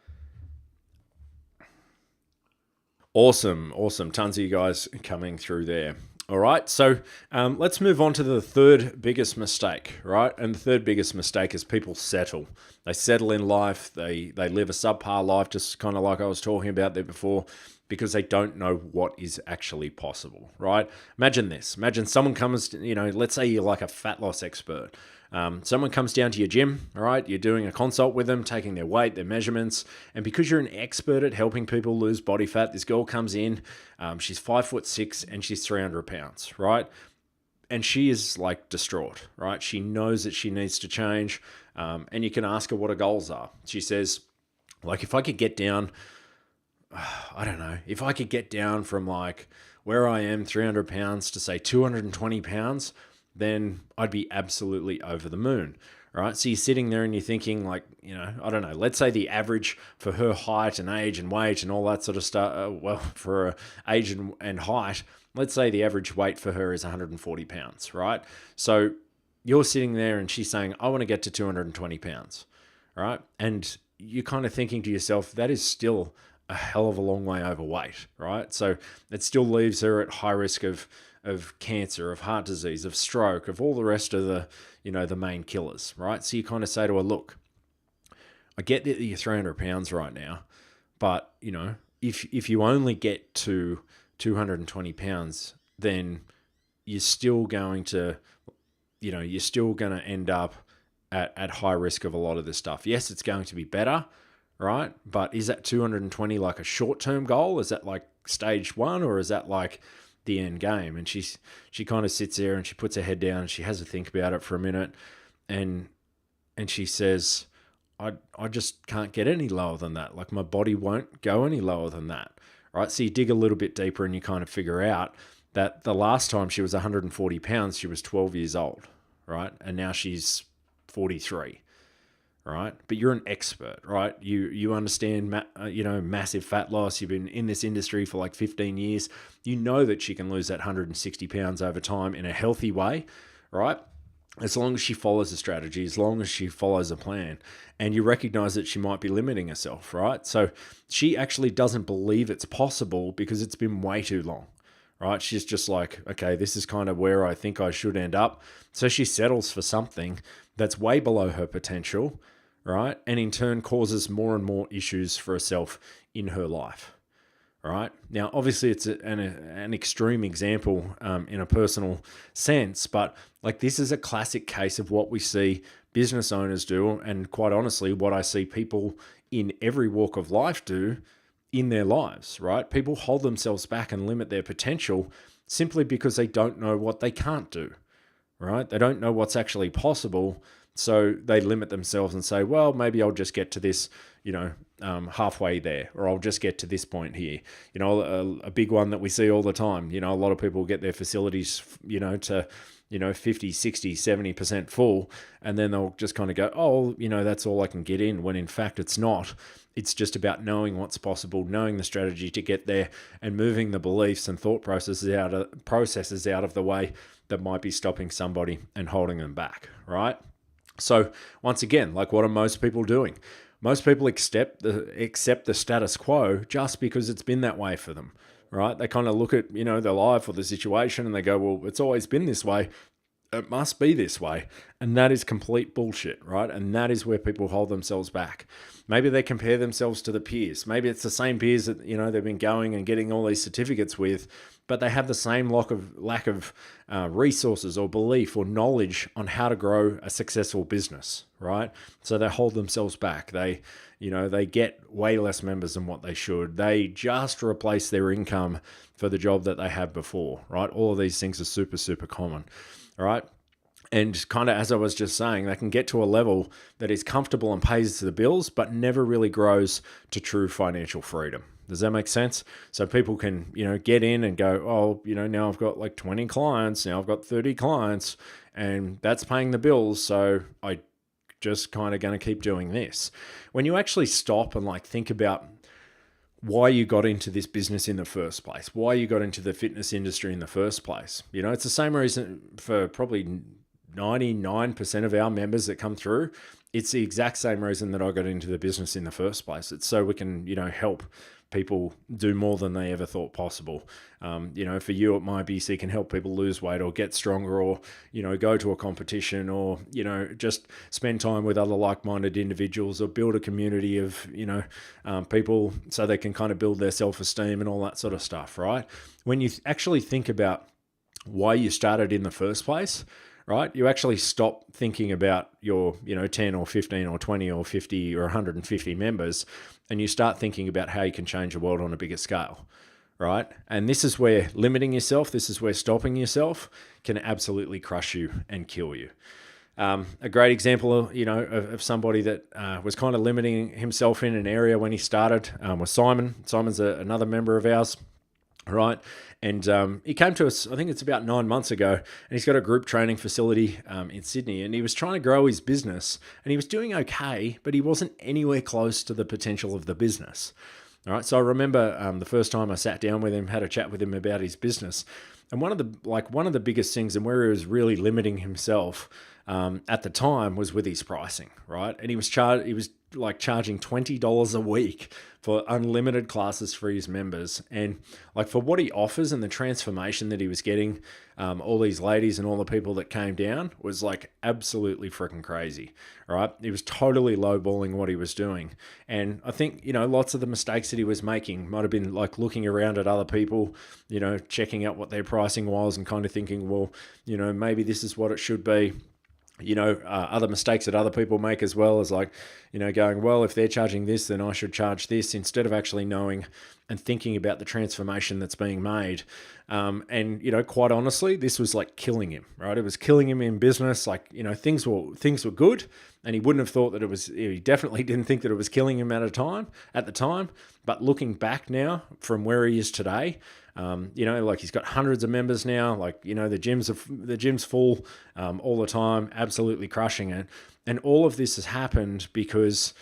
A: Awesome. Tons of you guys coming through there. All right, so let's move on to the third biggest mistake, right? And the third biggest mistake is people settle. They settle in life. They live a subpar life, just kind of like I was talking about there before, because they don't know what is actually possible, right? Imagine this. Imagine someone comes, let's say you're like a fat loss expert. Someone comes down to your gym, all right? You're doing a consult with them, taking their weight, their measurements. And because you're an expert at helping people lose body fat, this girl comes in, she's 5'6" and she's 300 pounds, right? And she is distraught, right? She knows that she needs to change. And you can ask her what her goals are. She says, if I could get down, I don't know, if I could get down from where I am, 300 pounds to say 220 pounds, then I'd be absolutely over the moon, right? So you're sitting there and you're thinking I don't know, let's say the average for her height and age and weight and all that sort of stuff, for her age and height, let's say the average weight for her is 140 pounds, right? So you're sitting there and she's saying, I want to get to 220 pounds, right? And you're kind of thinking to yourself, that is still a hell of a long way overweight, right? So it still leaves her at high risk of cancer, of heart disease, of stroke, of all the rest of the, the main killers, right? So you kind of say to her, look, I get that you're 300 pounds right now, but, if you only get to 220 pounds, then you're still going to, you're still going to end up at high risk of a lot of this stuff. Yes, it's going to be better, right? But is that 220 like a short-term goal? Is that like stage one, or is that like the end game? And she kind of sits there and she puts her head down and she has to think about it for a minute, and she says, I just can't get any lower than that. Like my body won't go any lower than that, right? So you dig a little bit deeper and you kind of figure out that the last time she was 140 pounds, she was 12 years old, right? And now she's 43, right? But you're an expert, right? You understand, massive fat loss. You've been in this industry for like 15 years. You know that she can lose that 160 pounds over time in a healthy way, right? As long as she follows a strategy, as long as she follows a plan, and you recognize that she might be limiting herself, right? So she actually doesn't believe it's possible because it's been way too long, right? She's just like, okay, this is kind of where I think I should end up. So she settles for something that's way below her potential, right? And in turn causes more and more issues for herself in her life. Right? Now, obviously, it's an extreme example in a personal sense, but like this is a classic case of what we see business owners do, and quite honestly, what I see people in every walk of life do in their lives, right? People hold themselves back and limit their potential simply because they don't know what they can't do, right? They don't know what's actually possible. So they limit themselves and say, well, maybe I'll just get to this, halfway there, or I'll just get to this point here. A big one that we see all the time, a lot of people get their facilities, to, 50, 60, 70% full. And then they'll just kind of go, oh, that's all I can get in, when in fact it's not. It's just about knowing what's possible, knowing the strategy to get there, and moving the beliefs and thought processes out of the way that might be stopping somebody and holding them back, right? So once again, like what are most people doing? Most people accept the status quo just because it's been that way for them, right? They kind of look at, their life or the situation and they go, well, it's always been this way. It must be this way. And that is complete bullshit, right? And that is where people hold themselves back. Maybe they compare themselves to the peers. Maybe it's the same peers that, they've been going and getting all these certificates with, but they have the same lack of resources or belief or knowledge on how to grow a successful business, right? So they hold themselves back. They get way less members than what they should. They just replace their income for the job that they had before, right? All of these things are super, super common, right? And kind of, as I was just saying, they can get to a level that is comfortable and pays the bills, but never really grows to true financial freedom. Does that make sense? So people can, get in and go, oh, now I've got like 20 clients, now I've got 30 clients, and that's paying the bills. So I just kind of going to keep doing this. When you actually stop and like think about why you got into this business in the first place, why you got into the fitness industry in the first place, it's the same reason for probably 99% of our members that come through. It's the exact same reason that I got into the business in the first place. It's so we can, help people do more than they ever thought possible. For you, it might be so you can help people lose weight or get stronger, or, go to a competition, or, just spend time with other like-minded individuals, or build a community of, people so they can kind of build their self-esteem and all that sort of stuff, right? When you actually think about why you started in the first place, right? You actually stop thinking about your, 10 or 15 or 20 or 50 or 150 members, and you start thinking about how you can change the world on a bigger scale, right? And this is where limiting yourself, this is where stopping yourself can absolutely crush you and kill you. A great example, of somebody that was kind of limiting himself in an area when he started was Simon. Simon's another member of ours. Right. And he came to us, I think it's about 9 months ago, and he's got a group training facility in Sydney, and he was trying to grow his business, and he was doing okay, but he wasn't anywhere close to the potential of the business. All right. So I remember the first time I sat down with him, had a chat with him about his business. And one of the biggest things, and where he was really limiting himself at the time, was with his pricing, right? And he was charging $20 a week for unlimited classes for his members. And like for what he offers and the transformation that he was getting, all these ladies and all the people that came down was like absolutely freaking crazy, right? He was totally lowballing what he was doing. And I think, lots of the mistakes that he was making might have been like looking around at other people, checking out what their pricing was and kind of thinking, well, maybe this is what it should be. Other mistakes that other people make as well is like, going, well, if they're charging this, then I should charge this, instead of actually knowing and thinking about the transformation that's being made. And quite honestly, this was like killing him, right? It was killing him in business. Like, things were good, and he wouldn't have thought that he definitely didn't think that it was killing him at the time. But looking back now from where he is today, like he's got hundreds of members now, like, the gym's full all the time, absolutely crushing it. And all of this has happened because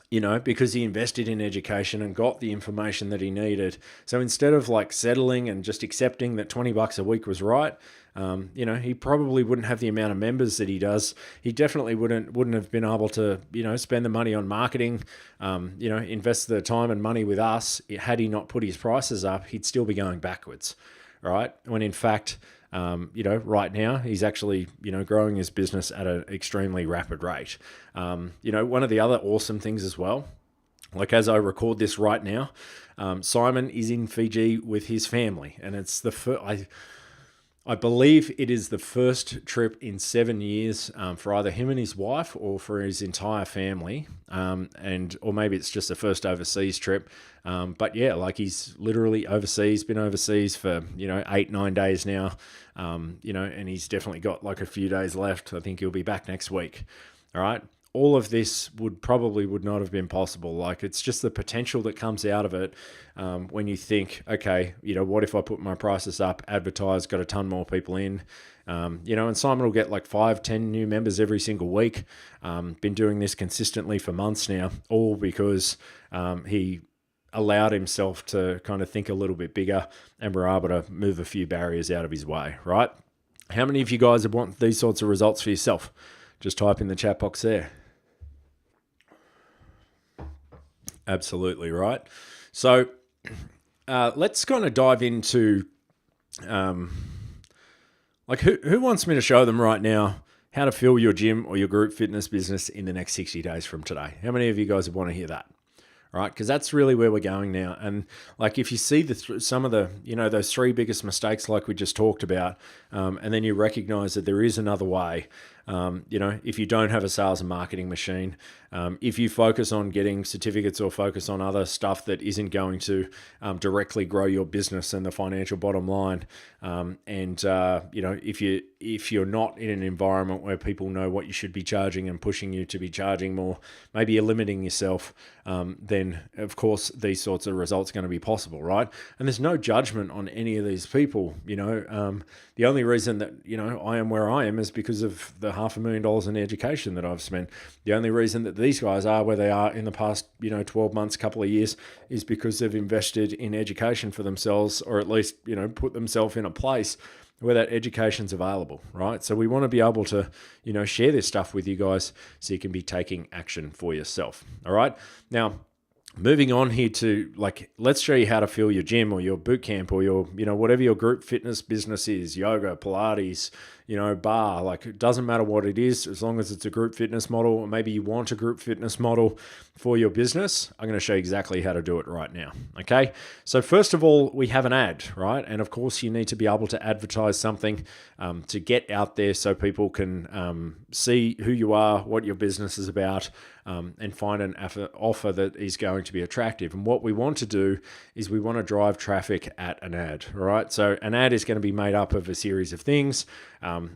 A: because he invested in education and got the information that he needed. So instead of like settling and just accepting that $20 a week was right, he probably wouldn't have the amount of members that he does. He definitely wouldn't have been able to, spend the money on marketing, invest the time and money with us. Had he not put his prices up, he'd still be going backwards, right? When in fact, right now he's actually, growing his business at an extremely rapid rate. One of the other awesome things as well, like as I record this right now, Simon is in Fiji with his family, and it's I believe it is the first trip in 7 years for either him and his wife or for his entire family, or maybe it's just the first overseas trip. But yeah, like he's literally been overseas for 8-9 days now, and he's definitely got like a few days left. I think he'll be back next week. All right. All of this would not have been possible. Like it's just the potential that comes out of it when you think, okay, what if I put my prices up, advertise, got a ton more people in, and Simon will get like 5-10 new members every single week. Been doing this consistently for months now, all because he allowed himself to kind of think a little bit bigger, and we're able to move a few barriers out of his way, right? How many of you guys have want these sorts of results for yourself? Just type in the chat box there. Absolutely right. So let's kind of dive into like who wants me to show them right now how to fill your gym or your group fitness business in the next 60 days from today? How many of you guys would want to hear that? Right, because that's really where we're going now. And like if you see some of the, those three biggest mistakes like we just talked about, and then you recognize that there is another way, if you don't have a sales and marketing machine, if you focus on getting certificates or focus on other stuff that isn't going to directly grow your business and the financial bottom line, if you're not in an environment where people know what you should be charging and pushing you to be charging more, maybe you're limiting yourself, then of course these sorts of results are going to be possible, right? And there's no judgment on any of these people. The only reason that I am where I am is because of the $500,000 in education that I've spent. The only reason that these guys are where they are in the past 12 months, couple of years, is because they've invested in education for themselves, or at least put themselves in a place where that education's available, right? So we want to be able to share this stuff with you guys so you can be taking action for yourself. All right. Now, moving on here to let's show you how to fill your gym or your boot camp or your, whatever your group fitness business is, yoga, Pilates, bar, like it doesn't matter what it is, as long as it's a group fitness model, or maybe you want a group fitness model for your business. I'm going to show you exactly how to do it right now. Okay. So first of all, we have an ad, right? And of course you need to be able to advertise something to get out there so people can see who you are, what your business is about, and find an offer that is going to be attractive. And what we want to do is we want to drive traffic at an ad, right? So an ad is going to be made up of a series of things.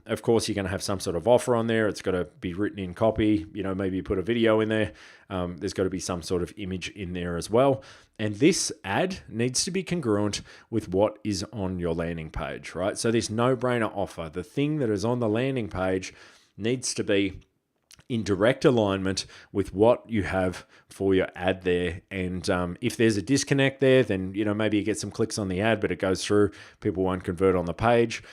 A: Of course, you're going to have some sort of offer on there. It's got to be written in copy. Maybe you put a video in there. There's got to be some sort of image in there as well. And this ad needs to be congruent with what is on your landing page, right? So this no-brainer offer, the thing that is on the landing page, needs to be in direct alignment with what you have for your ad there. And if there's a disconnect there, then, maybe you get some clicks on the ad, but it goes through, people won't convert on the page.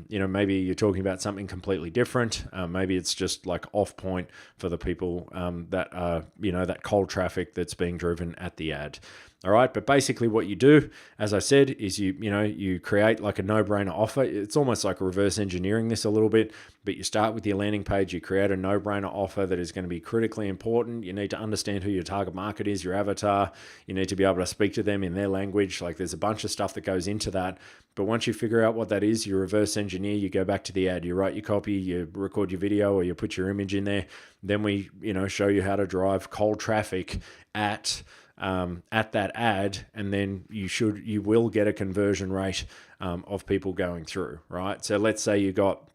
A: Maybe you're talking about something completely different. Maybe it's just like off point for the people that are, that cold traffic that's being driven at the ad. All right, but basically what you do, as I said, is you create like a no-brainer offer. It's almost like reverse engineering this a little bit, but you start with your landing page, you create a no-brainer offer that is going to be critically important. You need to understand who your target market is, your avatar. You need to be able to speak to them in their language. Like there's a bunch of stuff that goes into that. But once you figure out what that is, you reverse engineer, you go back to the ad, you write your copy, you record your video, or you put your image in there. Then we, show you how to drive cold traffic at that ad, and then you will get a conversion rate of people going through, right? So let's say you got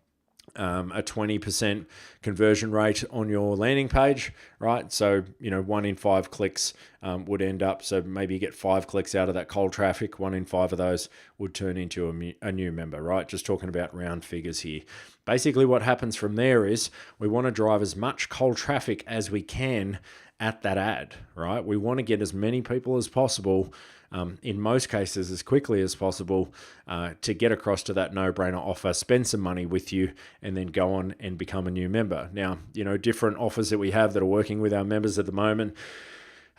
A: a 20% conversion rate on your landing page, right? So, 1 in 5 clicks would end up, so maybe you get 5 clicks out of that cold traffic, 1 in 5 of those would turn into a new member, right? Just talking about round figures here. Basically what happens from there is we want to drive as much cold traffic as we can at that ad, right? We want to get as many people as possible, in most cases as quickly as possible, to get across to that no-brainer offer, spend some money with you, and then go on and become a new member. Now, different offers that we have that are working with our members at the moment.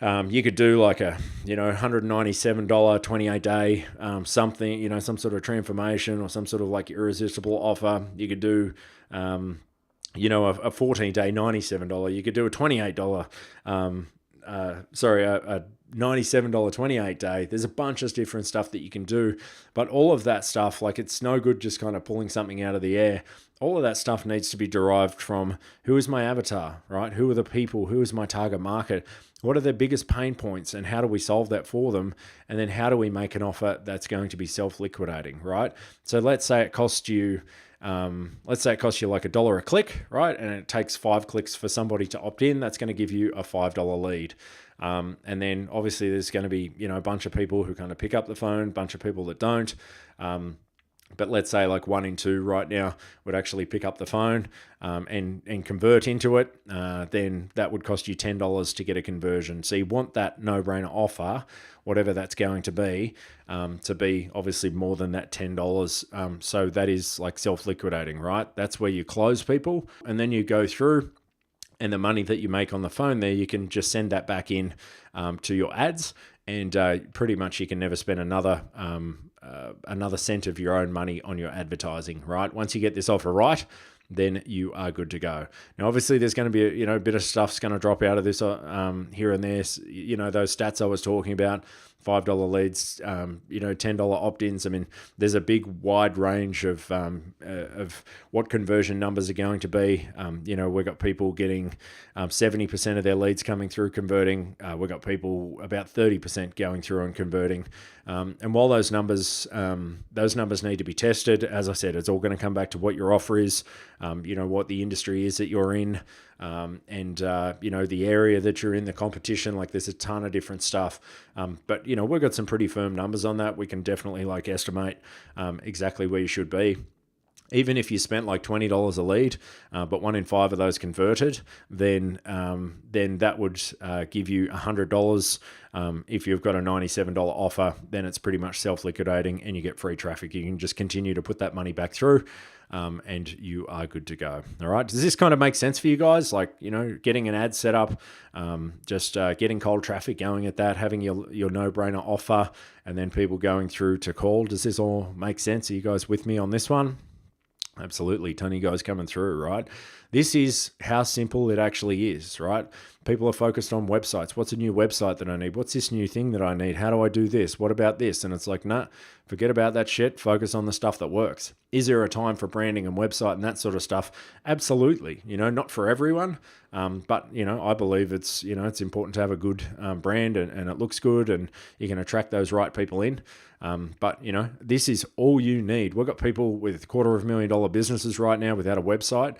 A: You could do like a, $197 28-day something, some sort of transformation or some sort of like irresistible offer. You could do a 14-day $97. You could do a $28, a $97 28-day. There's a bunch of different stuff that you can do, but all of that stuff, like it's no good just kind of pulling something out of the air. All of that stuff needs to be derived from who is my avatar, right? Who are the people? Who is my target market? What are their biggest pain points and how do we solve that for them? And then how do we make an offer that's going to be self-liquidating, right? So let's say it costs you like $1 a click, right? And it takes 5 clicks for somebody to opt in. That's going to give you a $5 lead. And then obviously there's going to be, a bunch of people who kind of pick up the phone, a bunch of people that don't. But let's say like 1 in 2 right now would actually pick up the phone and convert into it. Then that would cost you $10 to get a conversion. So you want that no-brainer offer, whatever that's going to be obviously more than that $10. So that is like self-liquidating, right? That's where you close people, and then you go through. And the money that you make on the phone there, you can just send that back in to your ads, and pretty much you can never spend another cent of your own money on your advertising, right? Once you get this offer right, then you are good to go. Now, obviously, there's going to be a bit of stuff's going to drop out of this here and there. Those stats I was talking about, $5 leads, $10 opt-ins. I mean, there's a big wide range of what conversion numbers are going to be. We've got people getting 70% of their leads coming through converting. We've got people about 30% going through and converting. And while those numbers need to be tested, as I said, it's all going to come back to what your offer is, what the industry is that you're in, and the area that you're in, the competition. Like there's a ton of different stuff, but we've got some pretty firm numbers on that. We can definitely like estimate exactly where you should be. Even if you spent like $20 a lead, but 1 in 5 of those converted, then that would give you $100. If you've got a $97 offer, then it's pretty much self-liquidating and you get free traffic. You can just continue to put that money back through, and you are good to go. All right. Does this kind of make sense for you guys? Like, getting an ad set up, just getting cold traffic going at that, having your no-brainer offer, and then people going through to call. Does this all make sense? Are you guys with me on this one? Absolutely. Ton of guys coming through, right? This is how simple it actually is, right? People are focused on websites. What's a new website that I need? What's this new thing that I need? How do I do this? What about this? And it's like, nah, forget about that shit. Focus on the stuff that works. Is there a time for branding and website and that sort of stuff? Absolutely. Not for everyone, but I believe it's it's important to have a good brand and it looks good and you can attract those right people in. But this is all you need. We've got people with $250,000 businesses right now without a website.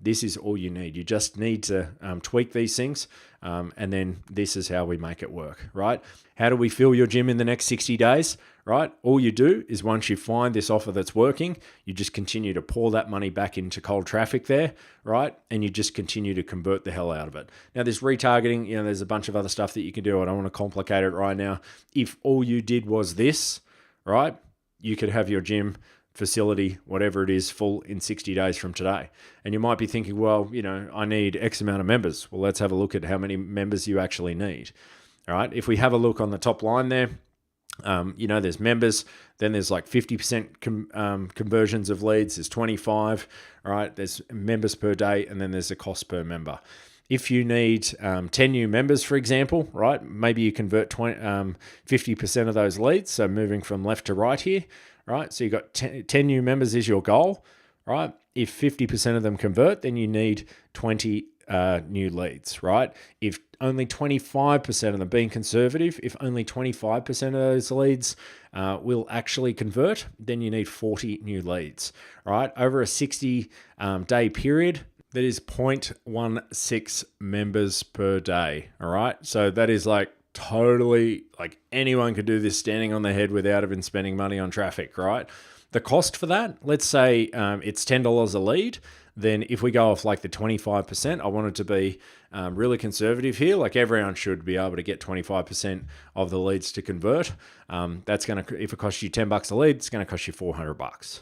A: This is all you need. You just need to tweak these things, and then this is how we make it work, right? How do we fill your gym in the next 60 days, right? All you do is once you find this offer that's working, you just continue to pour that money back into cold traffic there, right? And you just continue to convert the hell out of it. Now, this retargeting, there's a bunch of other stuff that you can do. I don't want to complicate it right now. If all you did was this, right, you could have your gym facility, whatever it is, full in 60 days from today. And you might be thinking, well, I need X amount of members. Well, let's have a look at how many members you actually need. All right. If we have a look on the top line there, there's members, then there's like 50% conversions of leads, there's 25, all right, there's members per day, and then there's a cost per member. If you need 10 new members, for example, right, maybe you convert 50% of those leads, so moving from left to right here, right, so you've got 10 new members is your goal, right? If 50% of them convert, then you need 20 new leads, right? If only 25% of them, being conservative, if only 25% of those leads will actually convert, then you need 40 new leads, right? Over a 60-day period, that is 0.16 members per day, all right? So that is like totally, like anyone could do this standing on their head without even spending money on traffic, right? The cost for that, let's say it's $10 a lead. Then if we go off like the 25%, I want it to be really conservative here. Like everyone should be able to get 25% of the leads to convert. That's going to, if it costs you $10 a lead, it's going to cost you $400.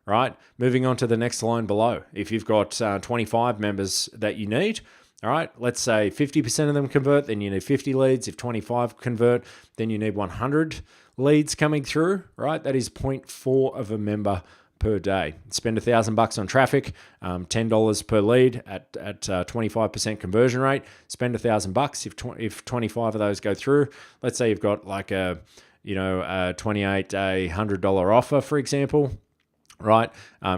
A: Right? Moving on to the next line below. If you've got 25 members that you need, all right, let's say 50% of them convert, then you need 50 leads. If 25 convert, then you need 100 leads coming through, right? That is 0.4 of a member per day. Spend $1,000 on traffic, $10 per lead at 25% conversion rate. Spend $1,000 if 25 of those go through. Let's say you've got like a 28-day $100 offer, for example. Right,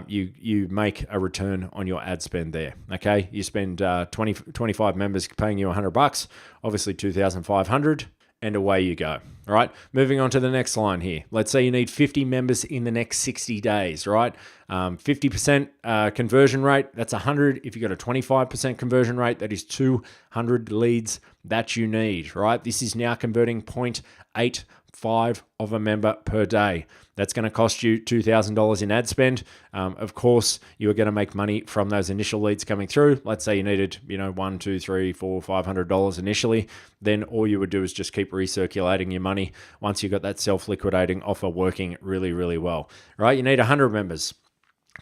A: you make a return on your ad spend there. Okay, you spend 25 members paying you $100, obviously 2,500, and away you go. All right, moving on to the next line here. Let's say you need 50 members in the next 60 days. Right, 50% conversion rate, that's 100. If you got a 25% conversion rate, that is 200 leads that you need. Right, this is now converting 0.85 of a member per day. That's going to cost you $2,000 in ad spend. Of course, you are going to make money from those initial leads coming through. Let's say you needed, $1, $2, $3, $4, $500 initially. Then all you would do is just keep recirculating your money once you got that self-liquidating offer working really, really well. Right? You need 100 members.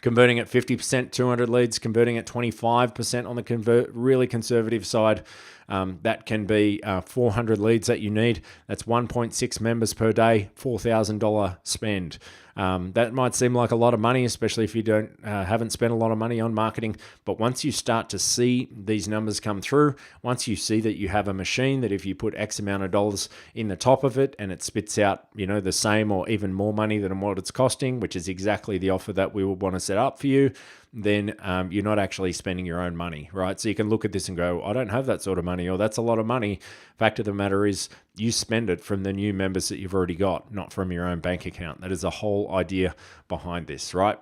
A: Converting at 50%, 200 leads, converting at 25% on the really conservative side. That can be 400 leads that you need. That's 1.6 members per day, $4,000 spend. That might seem like a lot of money, especially if you haven't spent a lot of money on marketing. But once you start to see these numbers come through, once you see that you have a machine that if you put X amount of dollars in the top of it and it spits out, the same or even more money than what it's costing, which is exactly the offer that we would want to set up for you, then you're not actually spending your own money, right? So you can look at this and go, I don't have that sort of money, or that's a lot of money. Fact of the matter is, you spend it from the new members that you've already got, not from your own bank account. That is the whole idea behind this, right?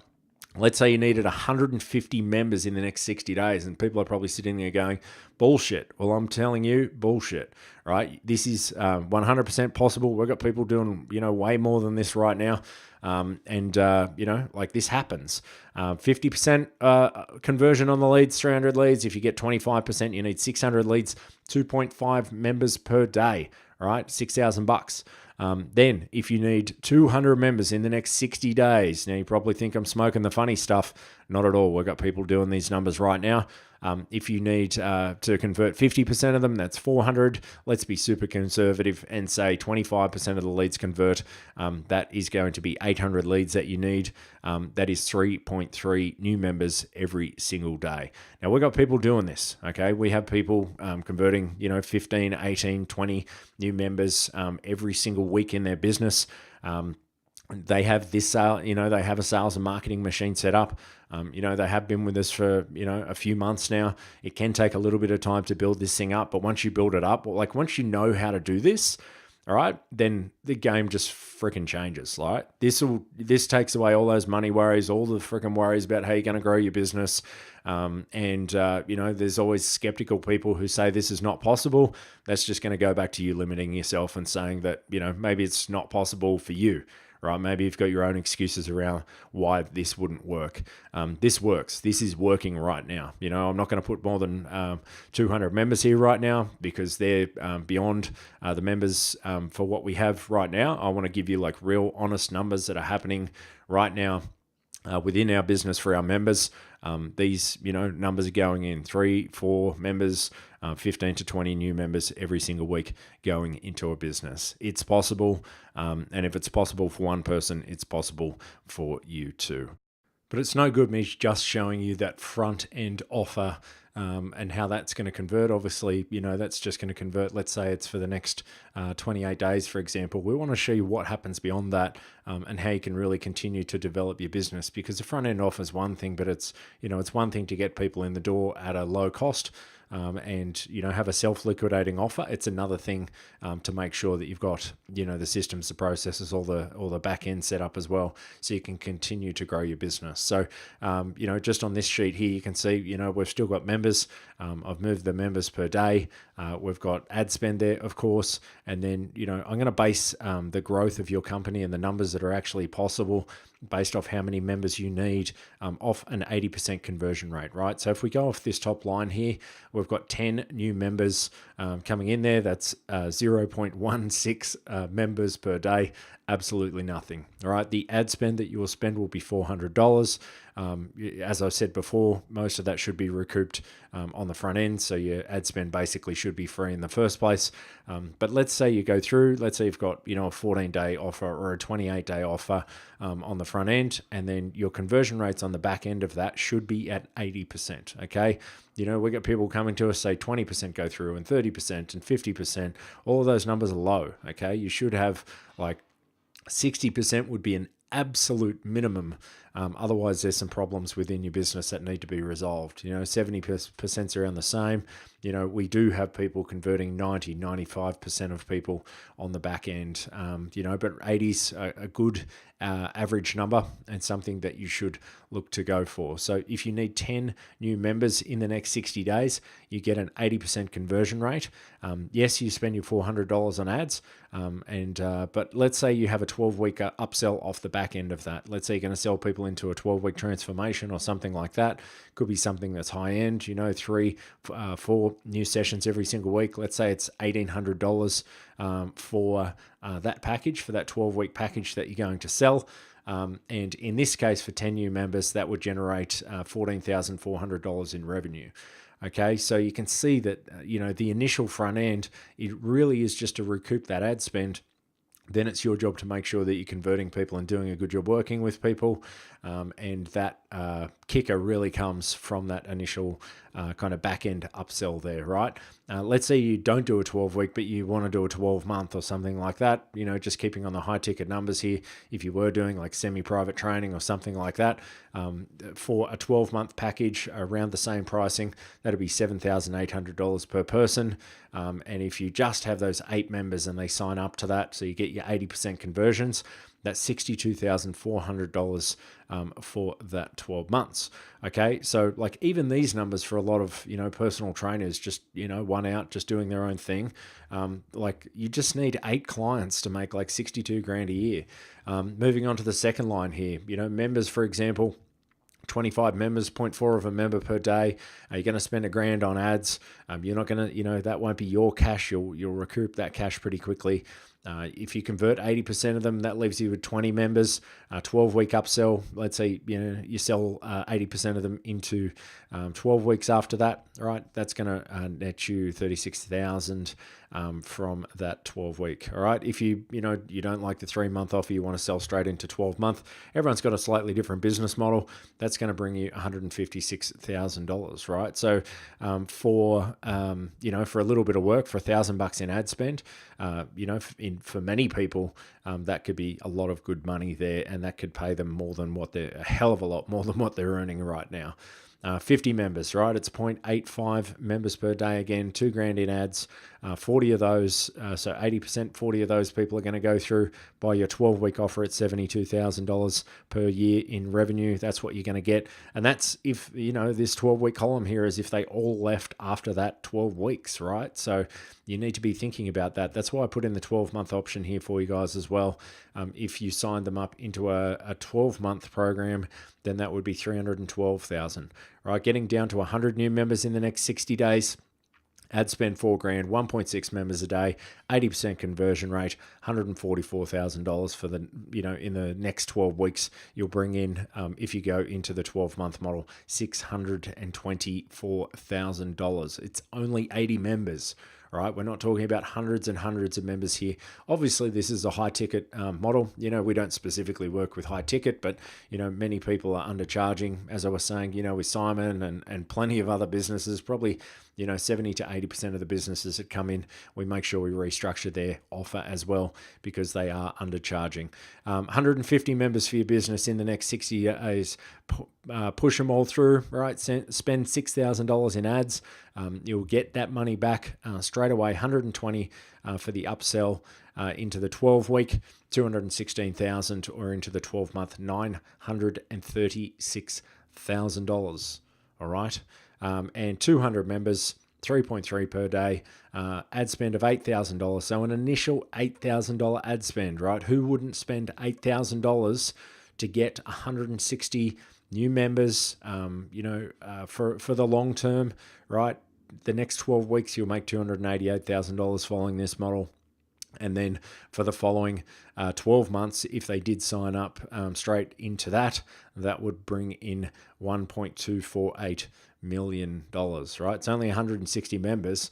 A: Let's say you needed 150 members in the next 60 days, and people are probably sitting there going, bullshit. Well, I'm telling you, bullshit, right? This is 100% possible. We've got people doing, way more than this right now. Like this happens. 50% conversion on the leads, 300 leads. If you get 25%, you need 600 leads, 2.5 members per day, all right? $6,000. Then if you need 200 members in the next 60 days, now you probably think I'm smoking the funny stuff. Not at all. We've got people doing these numbers right now. If you need to convert 50% of them, that's 400. Let's be super conservative and say 25% of the leads convert. That is going to be 800 leads that you need. That is 3.3 new members every single day. Now, we've got people doing this, okay? We have people converting, 15, 18, 20 new members every single week in their business. They have this sale, they have a sales and marketing machine set up. They have been with us for, a few months now. It can take a little bit of time to build this thing up, but once you build it up, like once you know how to do this, all right, then the game just freaking changes. Right? This takes away all those money worries, all the freaking worries about how you're going to grow your business. There's always skeptical people who say this is not possible. That's just going to go back to you limiting yourself and saying that, maybe it's not possible for you, right? Maybe you've got your own excuses around why this wouldn't work. This works. This is working right now. I'm not going to put more than 200 members here right now because they're beyond the members for what we have right now. I want to give you like real honest numbers that are happening right now within our business for our members. These numbers are going in 3, 4 members, 15 to 20 new members every single week going into a business. It's possible. And if it's possible for one person, it's possible for you too. But it's no good me just showing you that front end offer and how that's going to convert. Obviously, that's just going to convert. Let's say it's for the next 28 days, for example. We want to show you what happens beyond that and how you can really continue to develop your business, because the front end offer is one thing, but it's one thing to get people in the door at a low cost. And have a self-liquidating offer. It's another thing to make sure that you've got the systems, the processes, all the back end set up as well, so you can continue to grow your business. So just on this sheet here, you can see we've still got members. I've moved the members per day. We've got ad spend there, of course, and then I'm going to base the growth of your company and the numbers that are actually possible based off how many members you need off an 80% conversion rate, right? So if we go off this top line here, we've got 10 new members coming in there. That's 0.16 members per day. Absolutely nothing. All right. The ad spend that you will spend will be $400. As I said before, most of that should be recouped on the front end. So your ad spend basically should be free in the first place. But let's say you go through, let's say you've got, a 14-day offer or a 28-day offer on the front end, and then your conversion rates on the back end of that should be at 80%. Okay. We get people coming to us, say 20% go through and 30% and 50%. All of those numbers are low. Okay. You should have like 60% would be an absolute minimum. Otherwise, there's some problems within your business that need to be resolved. 70% around the same. We do have people converting 90, 95% of people on the back end. But 80's a good average number and something that you should look to go for. So if you need 10 new members in the next 60 days, you get an 80% conversion rate. Yes, you spend your $400 on ads, but let's say you have a 12-week upsell off the back end of that. Let's say you're going to sell people into a 12-week transformation or something like that. Could be something that's high end, 3, 4 new sessions every single week. Let's say it's $1,800 for that package, for that 12-week package that you're going to sell. And in this case, for 10 new members, that would generate $14,400 in revenue. Okay, so you can see that, the initial front end, it really is just to recoup that ad spend. Then it's your job to make sure that you're converting people and doing a good job working with people. And that kicker really comes from that initial kind of back end upsell there, right? Let's say you don't do a 12-week, but you want to do a 12-month or something like that, just keeping on the high ticket numbers here. If you were doing like semi-private training or something like that, for a 12-month package around the same pricing, that'd be $7,800 per person. And if you just have those 8 members and they sign up to that, so you get your 80% conversions, that's $62,400 for that 12 months. Okay, so like even these numbers for a lot of personal trainers, just one out, just doing their own thing, like you just need 8 clients to make like 62 grand a year. Moving on to the second line here, members, for example. 25 members, 0.4 of a member per day. You're going to spend $1,000 on ads. You're not going to, that won't be your cash. You'll recoup that cash pretty quickly. If you convert 80% of them, that leaves you with 20 members, 12-week upsell. Let's say, you sell 80% of them into 12 weeks after that, right? That's going to net you 36,000 from that 12-week, all right? If you don't like the 3-month offer, you want to sell straight into 12-month, everyone's got a slightly different business model. That's going to bring you $156,000, right? So for a little bit of work, for $1,000 in ad spend, for many people, that could be a lot of good money there, and that could pay them a hell of a lot more than what they're earning right now. 50 members, right? It's 0.85 members per day. Again, $2,000 in ads. 40 of those, so 80%, 40 of those people are going to go through by your 12-week offer at $72,000 per year in revenue. That's what you're going to get. And that's if, this 12-week column here is if they all left after that 12 weeks, right? So you need to be thinking about that. That's why I put in the 12-month option here for you guys as well. If you signed them up into a 12-month program, then that would be $312,000, right? Getting down to 100 new members in the next 60 days. Ad spend $4,000, 1.6 members a day, 80% conversion rate, $144,000 for the, in the next 12 weeks. You'll bring in, if you go into the 12-month model, $624,000. It's only 80 members. All right, we're not talking about hundreds and hundreds of members here. Obviously, this is a high ticket model. We don't specifically work with high ticket, but many people are undercharging. As I was saying, with Simon and plenty of other businesses, probably 70 to 80% of the businesses that come in, we make sure we restructure their offer as well because they are undercharging. 150 members for your business in the next 60 days. Push them all through, right? Spend $6,000 in ads. You'll get that money back straight away. 120 for the upsell into the 12-week, 216,000, or into the 12-month, $936,000. All right. And 200 members, 3.3 per day, ad spend of $8,000. So an initial $8,000 ad spend, right? Who wouldn't spend $8,000 to get 160 new members, for the long term, right? The next 12 weeks, you'll make $288,000 following this model. And then for the following 12 months, if they did sign up straight into that, that would bring in $1.248 million, right? It's only 160 members.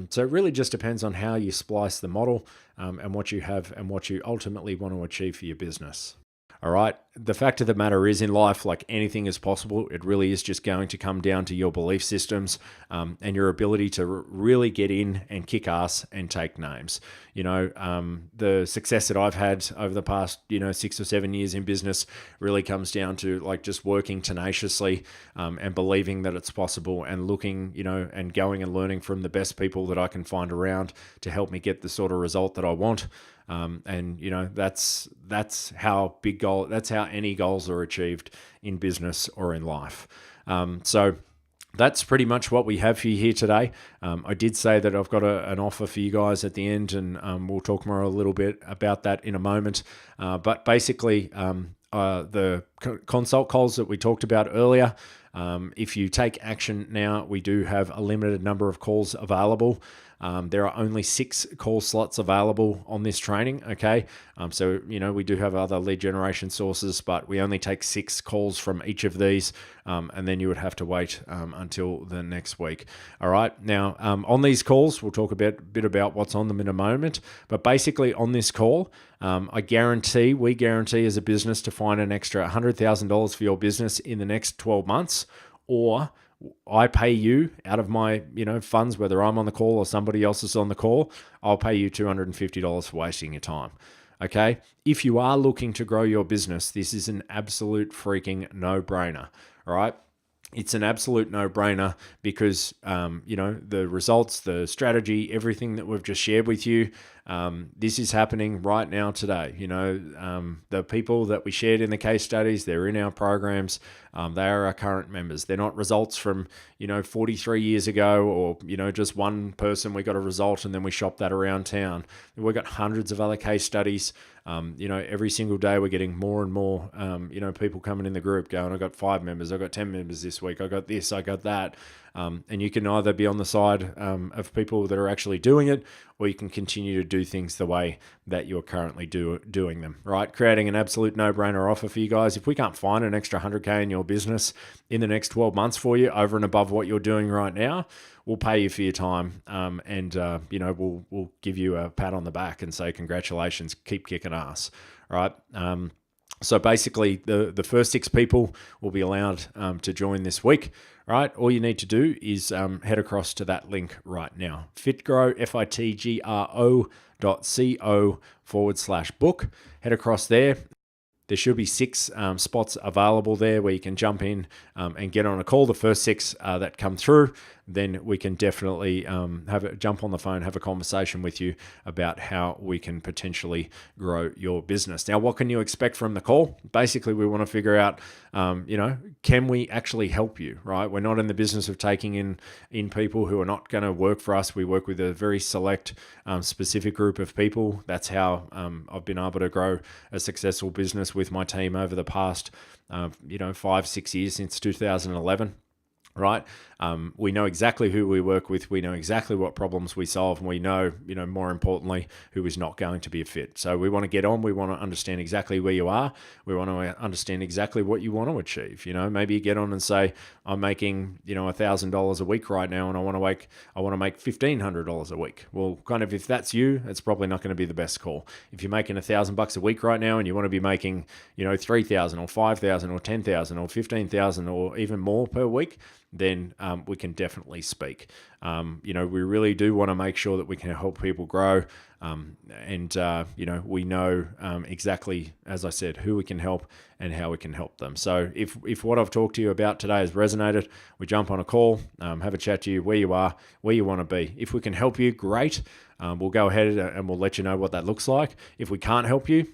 A: So it really just depends on how you splice the model and what you have and what you ultimately want to achieve for your business. All right. The fact of the matter is, in life, like anything is possible. It really is just going to come down to your belief systems and your ability to really get in and kick ass and take names. The success that I've had over the past, 6 or 7 years in business really comes down to like just working tenaciously and believing that it's possible and looking, and going and learning from the best people that I can find around to help me get the sort of result that I want. That's how that's how any goals are achieved in business or in life. So that's pretty much what we have for you here today. I did say that I've got an offer for you guys at the end, and we'll talk more a little bit about that in a moment. But basically, the consult calls that we talked about earlier, if you take action now, we do have a limited number of calls available. There are only 6 call slots available on this training, okay? So, we do have other lead generation sources, but we only take 6 calls from each of these, and then you would have to wait until the next week. All right? Now, on these calls, we'll talk a bit about what's on them in a moment, but basically on this call, we guarantee as a business to find an extra $100,000 for your business in the next 12 months, or I pay you out of my, funds, whether I'm on the call or somebody else is on the call, I'll pay you $250 for wasting your time. Okay. If you are looking to grow your business, this is an absolute freaking no-brainer. All right. It's an absolute no-brainer because, the results, the strategy, everything that we've just shared with you, this is happening right now today. The people that we shared in the case studies, they're in our programs. They are our current members. They're not results from, 43 years ago or, just one person, we got a result and then we shopped that around town. We've got hundreds of other case studies. Every single day we're getting more and more, people coming in the group going, I got 5 members, I got 10 members this week, I got this, I got that. And you can either be on the side of people that are actually doing it, or you can continue to do things the way that you're currently doing them, right? Creating an absolute no-brainer offer for you guys. If we can't find an extra 100K in your business in the next 12 months for you over and above what you're doing right now, we'll pay you for your time, and we'll give you a pat on the back and say, congratulations, keep kicking ass, right? So basically, the first 6 people will be allowed to join this week, right? All you need to do is head across to that link right now. Fitgrow, FITGRO.co/book. Head across there. There should be 6 spots available there where you can jump in and get on a call. The first 6 that come through, then we can definitely jump on the phone, have a conversation with you about how we can potentially grow your business. Now, what can you expect from the call? Basically, we want to figure out, can we actually help you, right? We're not in the business of taking in people who are not going to work for us. We work with a very select, specific group of people. That's how I've been able to grow a successful business with my team over the past, 5-6 years since 2011. Right? We know exactly who we work with. We know exactly what problems we solve, and we know, more importantly, who is not going to be a fit. So we want to get on. We want to understand exactly where you are. We want to understand exactly what you want to achieve. Maybe you get on and say, I'm making, $1,000 a week right now, and I want to make $1,500 a week. Well, kind of, if that's you, it's probably not going to be the best call. If you're making $1,000 a week right now, and you want to be making, $3,000 or $5,000 or $10,000 or $15,000 or even more per week, then we can definitely speak. We really do want to make sure that we can help people grow. We know exactly, as I said, who we can help and how we can help them. So if what I've talked to you about today has resonated, we jump on a call, have a chat to you where you are, where you want to be. If we can help you, great. We'll go ahead and we'll let you know what that looks like. If we can't help you,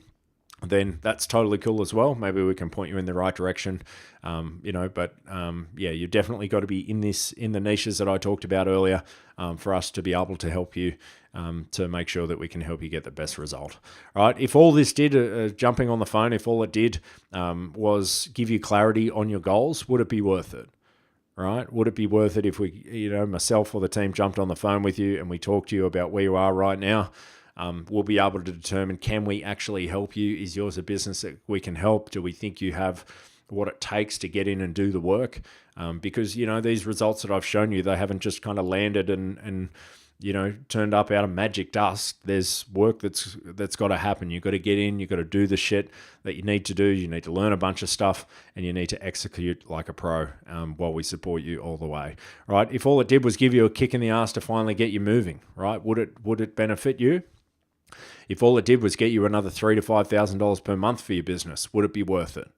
A: then that's totally cool as well. Maybe we can point you in the right direction, you definitely got to be in the niches that I talked about earlier for us to be able to help you to make sure that we can help you get the best result. All right. If all this did, jumping on the phone, if all it did was give you clarity on your goals, would it be worth it? Right? Would it be worth it if we, myself or the team jumped on the phone with you and we talked to you about where you are right now? We'll be able to determine, can we actually help you? Is yours a business that we can help? Do we think you have what it takes to get in and do the work? Because, these results that I've shown you, they haven't just kind of landed and turned up out of magic dust. There's work that's got to happen. You've got to get in, you've got to do the shit that you need to do. You need to learn a bunch of stuff and you need to execute like a pro while we support you all the way. Right? If all it did was give you a kick in the ass to finally get you moving, right? Would it benefit you? If all it did was get you another $3,000 to $5,000 per month for your business, would it be worth it?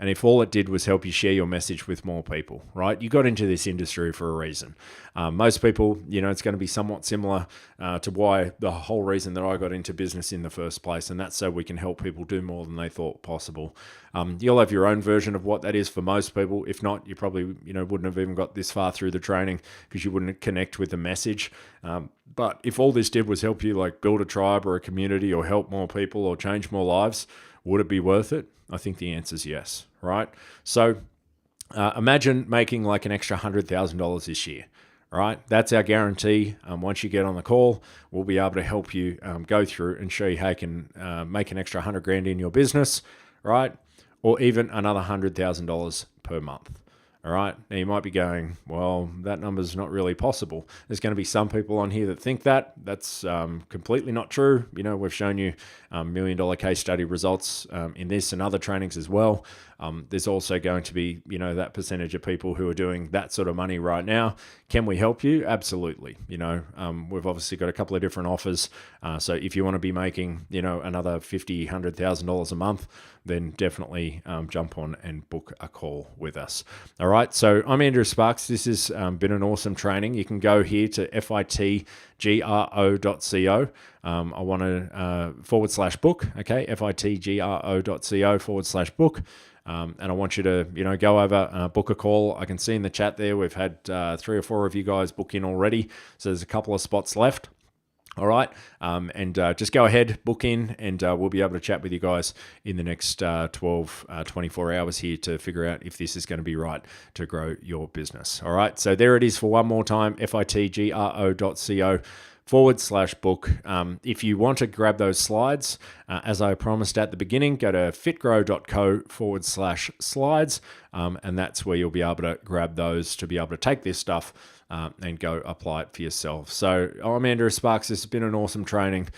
A: And if all it did was help you share your message with more people, right? You got into this industry for a reason. Most people, it's going to be somewhat similar to why the whole reason that I got into business in the first place, and that's so we can help people do more than they thought possible. You'll have your own version of what that is for most people. If not, you probably, wouldn't have even got this far through the training because you wouldn't connect with the message. But if all this did was help you like build a tribe or a community or help more people or change more lives, would it be worth it? I think the answer is yes, right? So imagine making like an extra $100,000 this year, right? That's our guarantee. Once you get on the call, we'll be able to help you go through and show you how you can make an extra $100,000 in your business, right? Or even another $100,000 per month. All right. Now you might be going, well, that number's not really possible. There's going to be some people on here that think that. That's completely not true. We've shown you $1 million case study results in this and other trainings as well. There's also going to be, that percentage of people who are doing that sort of money right now. Can we help you? Absolutely. We've obviously got a couple of different offers. So if you want to be making, another $50,000, $100,000 a month, then definitely jump on and book a call with us. All right. So I'm Andrew Sparks. This has been an awesome training. You can go here to fitgro.co. I want to /book. Okay. fitgro.co/book. And I want you to, go over, book a call. I can see in the chat there, we've had 3 or 4 of you guys book in already. So there's a couple of spots left. All right. Just go ahead, book in, and we'll be able to chat with you guys in the next 24 hours here to figure out if this is going to be right to grow your business. All right. So there it is for one more time, fitgro.co/book. If you want to grab those slides, as I promised at the beginning, go to fitgrow.co/slides. And that's where you'll be able to grab those to be able to take this stuff and go apply it for yourself. So I'm Andrew Sparks. This has been an awesome training.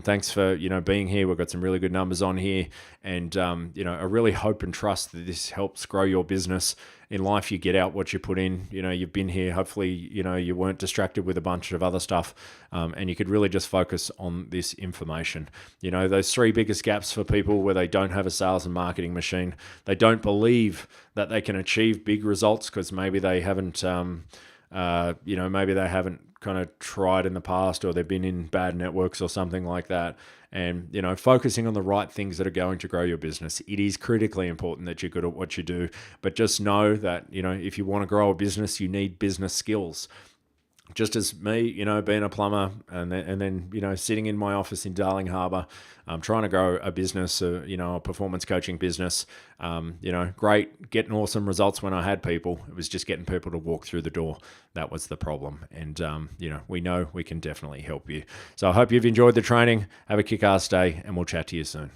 A: Thanks for being here. We've got some really good numbers on here, and I really hope and trust that this helps grow your business. In life, you get out what you put in. You've been here. Hopefully, you weren't distracted with a bunch of other stuff, and you could really just focus on this information. Those three biggest gaps for people where they don't have a sales and marketing machine. They don't believe that they can achieve big results because maybe they haven't, maybe they haven't kind of tried in the past, or they've been in bad networks or something like that. And, focusing on the right things that are going to grow your business. It is critically important that you're good at what you do, but just know that, if you want to grow a business, you need business skills. Just as me, being a plumber and then sitting in my office in Darling Harbour, trying to grow a business, a performance coaching business, great, getting awesome results when I had people. It was just getting people to walk through the door. That was the problem. And, we know we can definitely help you. So I hope you've enjoyed the training. Have a kick-ass day, and we'll chat to you soon.